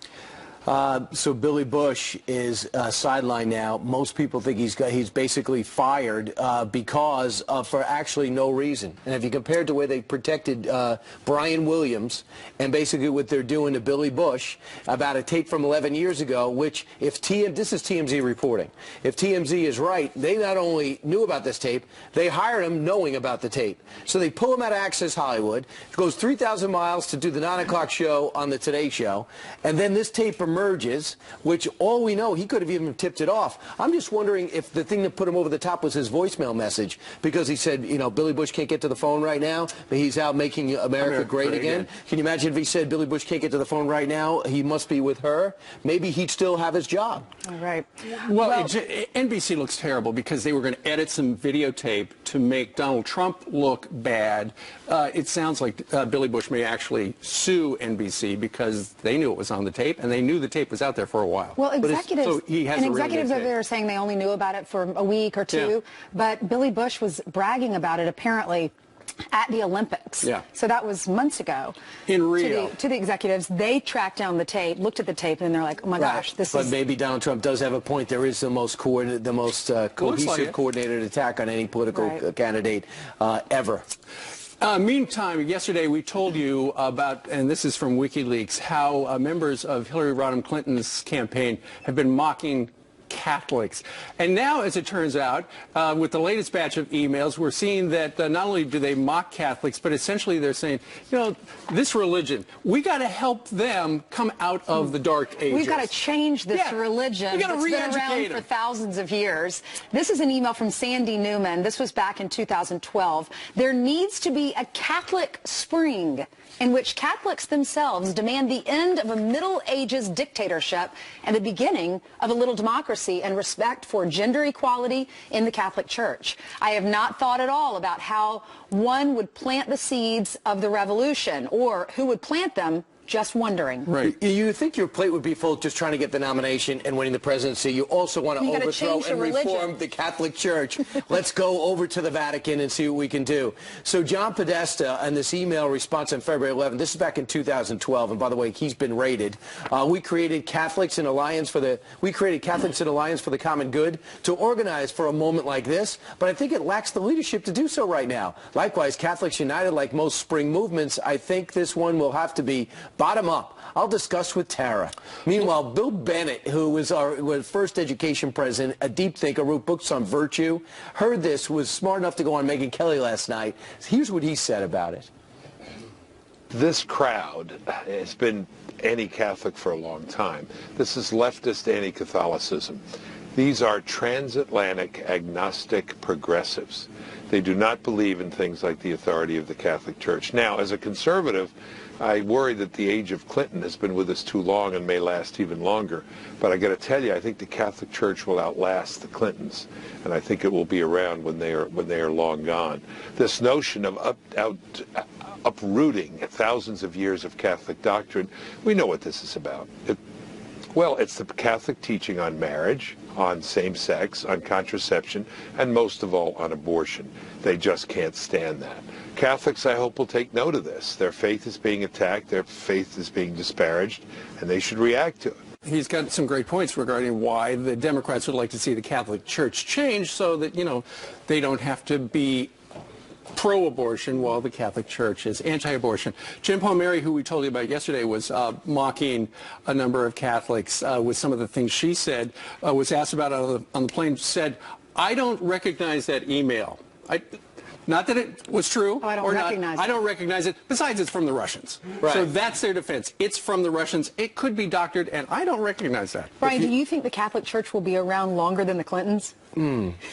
So Billy Bush is sidelined now. Most people think he's basically fired because for actually no reason. And if you compare it to where they protected Brian Williams and basically what they're doing to Billy Bush about a tape from 11 years ago, which if this is TMZ reporting. If TMZ is right, they not only knew about this tape, they hired him knowing about the tape. So they pull him out of Access Hollywood. It goes 3,000 miles to do the 9 o'clock show on the Today Show. And then this tape emerges, which all we know, he could have even tipped it off. I'm just wondering if the thing that put him over the top was his voicemail message, because he said, you know, Billy Bush can't get to the phone right now, but he's out making America great again. Can you imagine if he said Billy Bush can't get to the phone right now, he must be with her? Maybe he'd still have his job. All right. Well, NBC looks terrible because they were going to edit some videotape to make Donald Trump look bad. It sounds like Billy Bush may actually sue NBC because they knew it was on the tape, and they knew the tape was out there for a while. Well, executives, so he has executives over there are saying they only knew about it for a week or two, but Billy Bush was bragging about it apparently at the Olympics. Yeah. So that was months ago. In Rio. To the executives, they tracked down the tape, looked at the tape, and they're like, oh my gosh, this is... But maybe Donald Trump does have a point. There is the most cohesive, coordinated attack on any political candidate ever. Meantime, yesterday we told you about, and this is from WikiLeaks, how members of Hillary Rodham Clinton's campaign have been mocking Catholics. And now, as it turns out, with the latest batch of emails, we're seeing that not only do they mock Catholics, but essentially they're saying, you know, this religion, we got to help them come out of the dark ages. We've got to change this religion that's been around for thousands of years. This is an email from Sandy Newman. This was back in 2012. There needs to be a Catholic spring in which Catholics themselves demand the end of a Middle Ages dictatorship and the beginning of a little democracy and respect for gender equality in the Catholic Church. I have not thought at all about how one would plant the seeds of the revolution or who would plant them. Just wondering. Right. You think your plate would be full just trying to get the nomination and winning the presidency. You also want to overthrow and reform the Catholic Church. Let's go over to the Vatican and see what we can do. So John Podesta and this email response on February 11th, this is back in 2012, and by the way, he's been raided. We created Catholics in Alliance for the Common Good to organize for a moment like this, but I think it lacks the leadership to do so right now. Likewise, Catholics United, like most spring movements, I think this one will have to be bottom up. I'll discuss with Tara. Meanwhile, Bill Bennett, who was our first education president, a deep thinker, wrote books on virtue, heard this, was smart enough to go on Megyn Kelly last night. Here's what he said about it. This crowd has been anti-Catholic for a long time. This is leftist anti-Catholicism. These are transatlantic agnostic progressives. They do not believe in things like the authority of the Catholic Church. Now, as a conservative, I worry that the age of Clinton has been with us too long and may last even longer. But I got to tell you, I think the Catholic Church will outlast the Clintons, and I think it will be around when they are long gone. This notion of uprooting thousands of years of Catholic doctrine, we know what this is about. Well, it's the Catholic teaching on marriage, on same-sex, on contraception, and most of all on abortion. They just can't stand that. Catholics, I hope, will take note of this. Their faith is being attacked, their faith is being disparaged, and they should react to it. He's got some great points regarding why the Democrats would like to see the Catholic Church change so that, you know, they don't have to be pro-abortion while the Catholic Church is anti-abortion. Jen Palmieri, who we told you about yesterday, was mocking a number of Catholics with some of the things she said, was asked about on the plane, said, I don't recognize that email. Not that it was true I don't recognize it. Besides, it's from the Russians. Right. So that's their defense. It's from the Russians. It could be doctored, and I don't recognize that. Brian, do you think the Catholic Church will be around longer than the Clintons?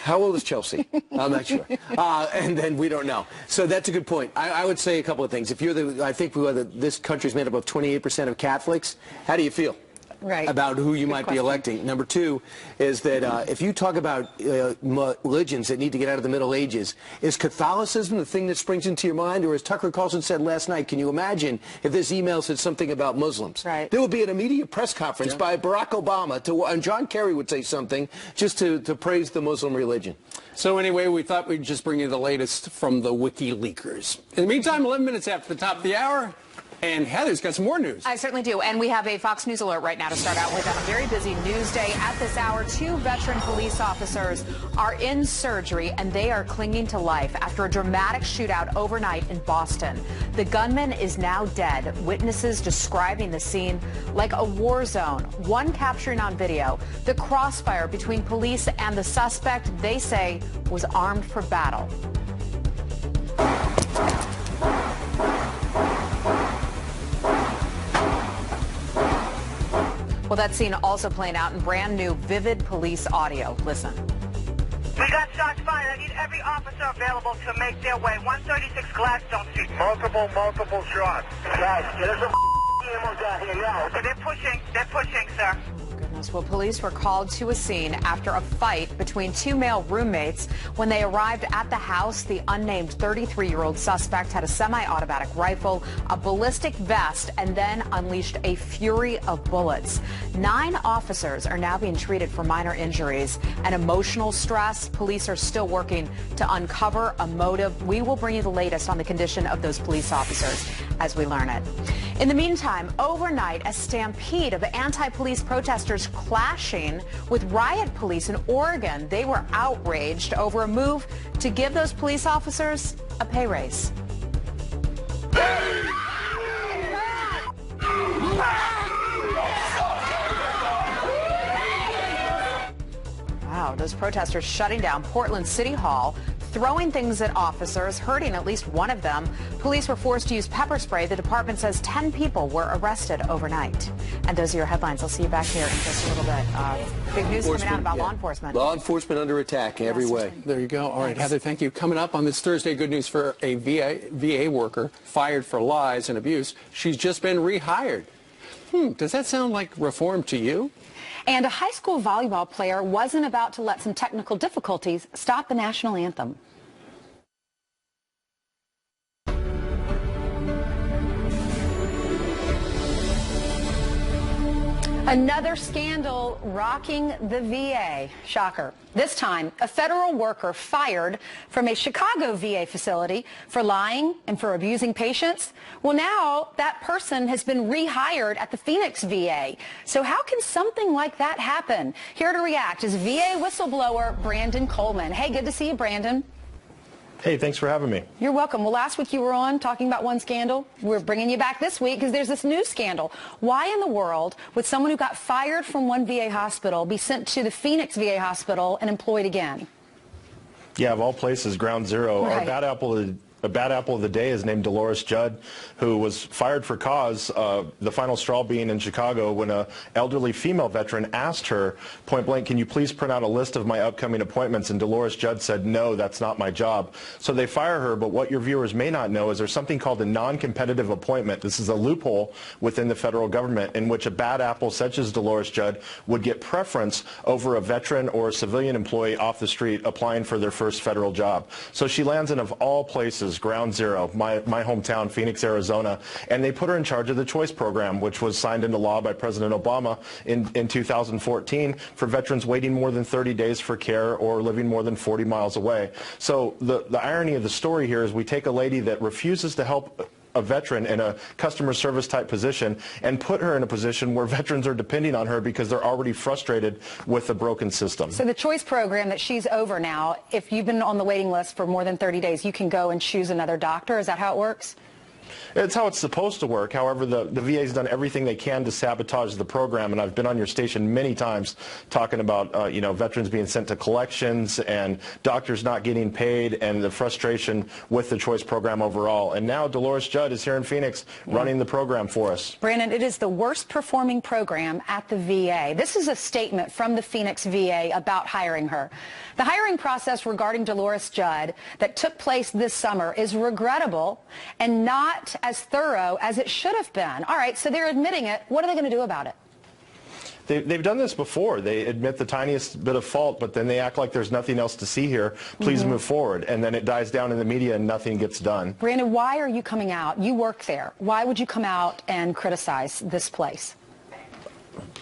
How old is Chelsea? I'm not sure. And then we don't know. So that's a good point. I would say a couple of things. If you're I think this country is made up of 28% of Catholics. How do you feel? about who you might be electing. Number two is that if you talk about religions that need to get out of the Middle Ages, is Catholicism the thing that springs into your mind? Or as Tucker Carlson said last night, can you imagine if this email said something about Muslims? There would be an immediate press conference by Barack Obama, and John Kerry would say something just to praise the Muslim religion. So anyway, we thought we'd just bring you the latest from the WikiLeakers. In the meantime, 11 minutes after the top of the hour, and Heather's got some more news. I certainly do. And we have a Fox News alert right now to start out with. On a very busy news day at this hour, 2 veteran police officers are in surgery, and they are clinging to life after a dramatic shootout overnight in Boston. The gunman is now dead. Witnesses describing the scene like a war zone. One capturing on video the crossfire between police and the suspect they say was armed for battle. Well, that scene also playing out in brand new vivid police audio. Listen. We got shots fired. I need every officer available to make their way. 136 Gladstone Street. Multiple shots. Guys, get us some ammo down here now. Okay, they're pushing, sir. Well, police were called to a scene after a fight between 2 male roommates. When they arrived at the house, the unnamed 33-year-old suspect had a semi-automatic rifle, a ballistic vest, and then unleashed a fury of bullets. 9 officers are now being treated for minor injuries and emotional stress. Police are still working to uncover a motive. We will bring you the latest on the condition of those police officers as we learn it. In the meantime, overnight, a stampede of anti-police protesters clashing with riot police in Oregon. They were outraged over a move to give those police officers a pay raise. Wow, those protesters shutting down Portland City Hall, throwing things at officers, hurting at least one of them. Police were forced to use pepper spray. The department says 10 people were arrested overnight. And those are your headlines. I'll see you back here in just a little bit. Big news coming out about law enforcement. Law enforcement under attack every way. There you go. All right, Heather, thank you. Coming up on this Thursday, good news for a VA worker fired for lies and abuse. She's just been rehired. Does that sound like reform to you? And a high school volleyball player wasn't about to let some technical difficulties stop the national anthem. Another scandal rocking the VA. Shocker. This time, a federal worker fired from a Chicago VA facility for lying and for abusing patients. Well, now that person has been rehired at the Phoenix VA. So how can something like that happen? Here to react is VA whistleblower Brandon Coleman. Hey, good to see you, Brandon. Hey, thanks for having me. You're welcome. Well, last week you were on talking about one scandal. We're bringing you back this week because there's this new scandal. Why in the world would someone who got fired from one VA hospital be sent to the Phoenix VA hospital and employed again? Yeah, of all places, ground zero. Right. Our bad apple of the day is named Dolores Judd, who was fired for cause, the final straw being in Chicago when an elderly female veteran asked her point blank, can you please print out a list of my upcoming appointments? And Dolores Judd said, no, that's not my job. So they fire her, but what your viewers may not know is there's something called a non-competitive appointment. This is a loophole within the federal government in which a bad apple such as Dolores Judd would get preference over a veteran or a civilian employee off the street applying for their first federal job. So she lands in, of all places, ground zero, my hometown, Phoenix, Arizona, and they put her in charge of the Choice Program, which was signed into law by President Obama in 2014 for veterans waiting more than 30 days for care or living more than 40 miles away. So the irony of the story here is we take a lady that refuses to help a veteran in a customer service type position and put her in a position where veterans are depending on her because they're already frustrated with the broken system. So the Choice Program that she's over now, if you've been on the waiting list for more than 30 days, you can go and choose another doctor. Is that how it works? It's how it's supposed to work. However, the VA's done everything they can to sabotage the program, and I've been on your station many times talking about veterans being sent to collections and doctors not getting paid and the frustration with the Choice Program overall. And now Dolores Judd is here in Phoenix running the program for us. Brandon, it is the worst performing program at the VA. This is a statement from the Phoenix VA about hiring her. The hiring process regarding Dolores Judd that took place this summer is regrettable and not as thorough as it should have been. All right, so they're admitting it. What are they going to do about it? They've done this before. They admit the tiniest bit of fault, but then they act like there's nothing else to see here. Please move forward. And then it dies down in the media and nothing gets done. Brandon, why are you coming out? You work there. Why would you come out and criticize this place?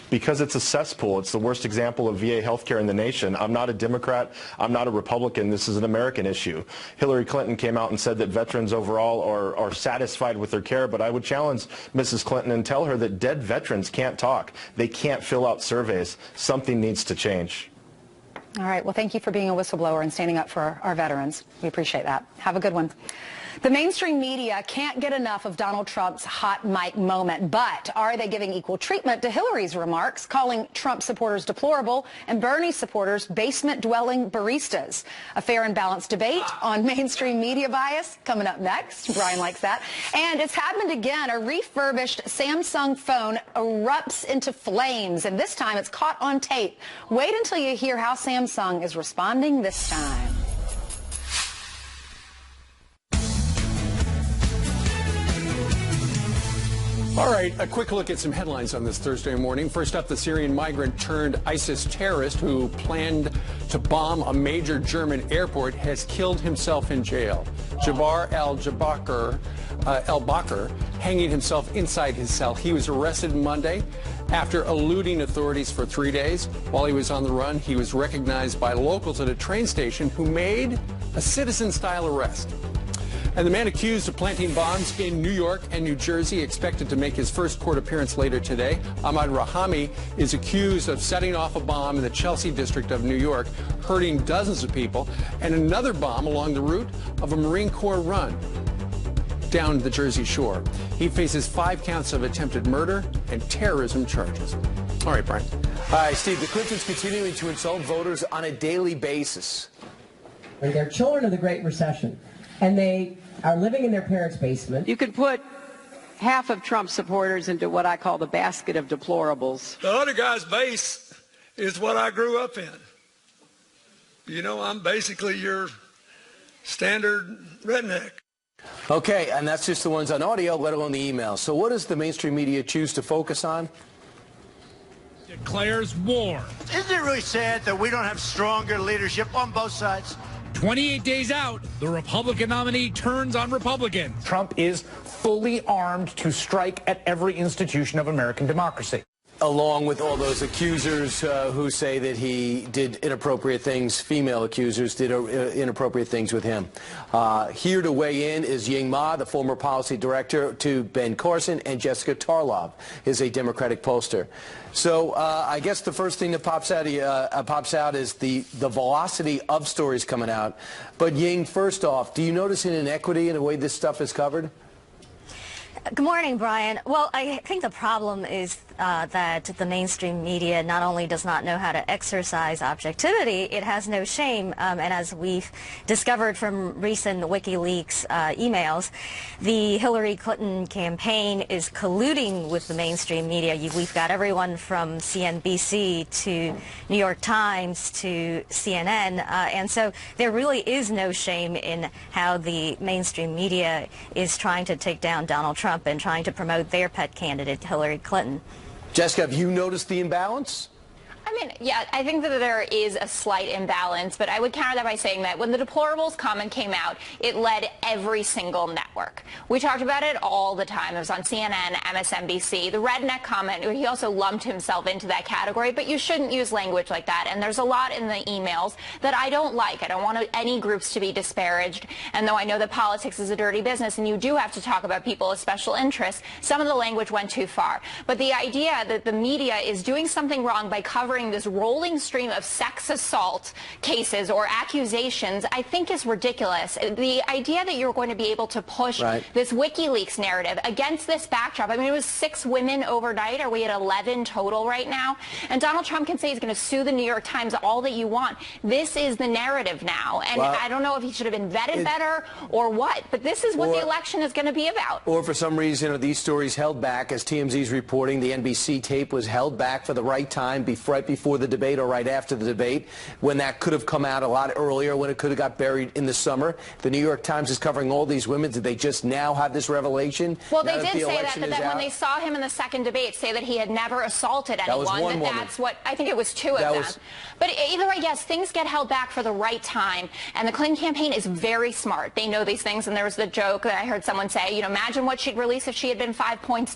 Because it's a cesspool. It's the worst example of VA healthcare in the nation. I'm not a Democrat. I'm not a Republican. This is an American issue. Hillary Clinton came out and said that veterans overall are satisfied with their care, but I would challenge Mrs. Clinton and tell her that dead veterans can't talk. They can't fill out surveys. Something needs to change. All right. Well, thank you for being a whistleblower and standing up for our veterans. We appreciate that. Have a good one. The mainstream media can't get enough of Donald Trump's hot mic moment, but are they giving equal treatment to Hillary's remarks, calling Trump supporters deplorable and Bernie supporters basement-dwelling baristas? A fair and balanced debate on mainstream media bias coming up next. Brian likes that. And it's happened again. A refurbished Samsung phone erupts into flames, and this time it's caught on tape. Wait until you hear how Samsung is responding this time. All right, a quick look at some headlines on this Thursday morning. First up, the Syrian migrant turned ISIS terrorist who planned to bomb a major German airport has killed himself in jail. Jabbar al-Bakr hanging himself inside his cell. He was arrested Monday after eluding authorities for 3 days. While he was on the run, he was recognized by locals at a train station who made a citizen-style arrest. And the man accused of planting bombs in New York and New Jersey expected to make his first court appearance later today. Ahmad Rahami is accused of setting off a bomb in the Chelsea district of New York, hurting dozens of people, and another bomb along the route of a Marine Corps run down the Jersey shore. He faces 5 counts of attempted murder and terrorism charges. All right, Brian. Hi, Steve. The Clintons continuing to insult voters on a daily basis. They're children of the Great Recession, and they are living in their parents' basement. You could put half of Trump supporters into what I call the basket of deplorables. The other guy's base is what I grew up in. You know, I'm basically your standard redneck. Okay, and that's just the ones on audio, let alone the email. So what does the mainstream media choose to focus on? Declares war. Isn't it really sad that we don't have stronger leadership on both sides? 28 days out, the Republican nominee turns on Republicans. Trump is fully armed to strike at every institution of American democracy. Along with all those accusers who say that he did inappropriate things, female accusers did inappropriate things with him. Here to weigh in is Ying Ma, the former policy director to Ben Carson, and Jessica Tarlov is a Democratic pollster. So I guess the first thing that pops out is the velocity of stories coming out. But Ying, first off, do you notice an inequity in the way this stuff is covered? Good morning, Brian. Well, I think the problem is that the mainstream media not only does not know how to exercise objectivity, it has no shame. And as we've discovered from recent WikiLeaks emails, the Hillary Clinton campaign is colluding with the mainstream media. We've got everyone from CNBC to New York Times to CNN. And so there really is no shame in how the mainstream media is trying to take down Donald Trump and trying to promote their pet candidate, Hillary Clinton. Jessica, have you noticed the imbalance? I mean, yeah, I think that there is a slight imbalance, but I would counter that by saying that when the deplorables comment came out, it led every single network. We talked about it all the time. It was on CNN, MSNBC. The redneck comment, he also lumped himself into that category, but you shouldn't use language like that. And there's a lot in the emails that I don't like. I don't want any groups to be disparaged. And though I know that politics is a dirty business and you do have to talk about people of special interest, some of the language went too far. But the idea that the media is doing something wrong by covering this rolling stream of sex assault cases or accusations, I think is ridiculous. The idea that you're going to be able to push this WikiLeaks narrative against this backdrop, I mean, it was 6 women overnight. Are we at 11 total right now? And Donald Trump can say he's going to sue the New York Times all that you want. This is the narrative now. And I don't know if he should have been vetted better or what, but this is what the election is going to be about. Or for some reason are these stories held back, as TMZ's reporting, the NBC tape was held back for the right time, right before the debate or right after the debate, when that could have come out a lot earlier, when it could have got buried in the summer. The New York Times is covering all these women. Did they just now have this revelation? Well, now they did the say election that is when out? they saw him in the second debate, say that he had never assaulted anyone. That was one woman. That's what, I think it was two of them. But either way, yes, things get held back for the right time. And the Clinton campaign is very smart. They know these things. And there was the joke that I heard someone say, you know, imagine what she'd release if she had been 5 points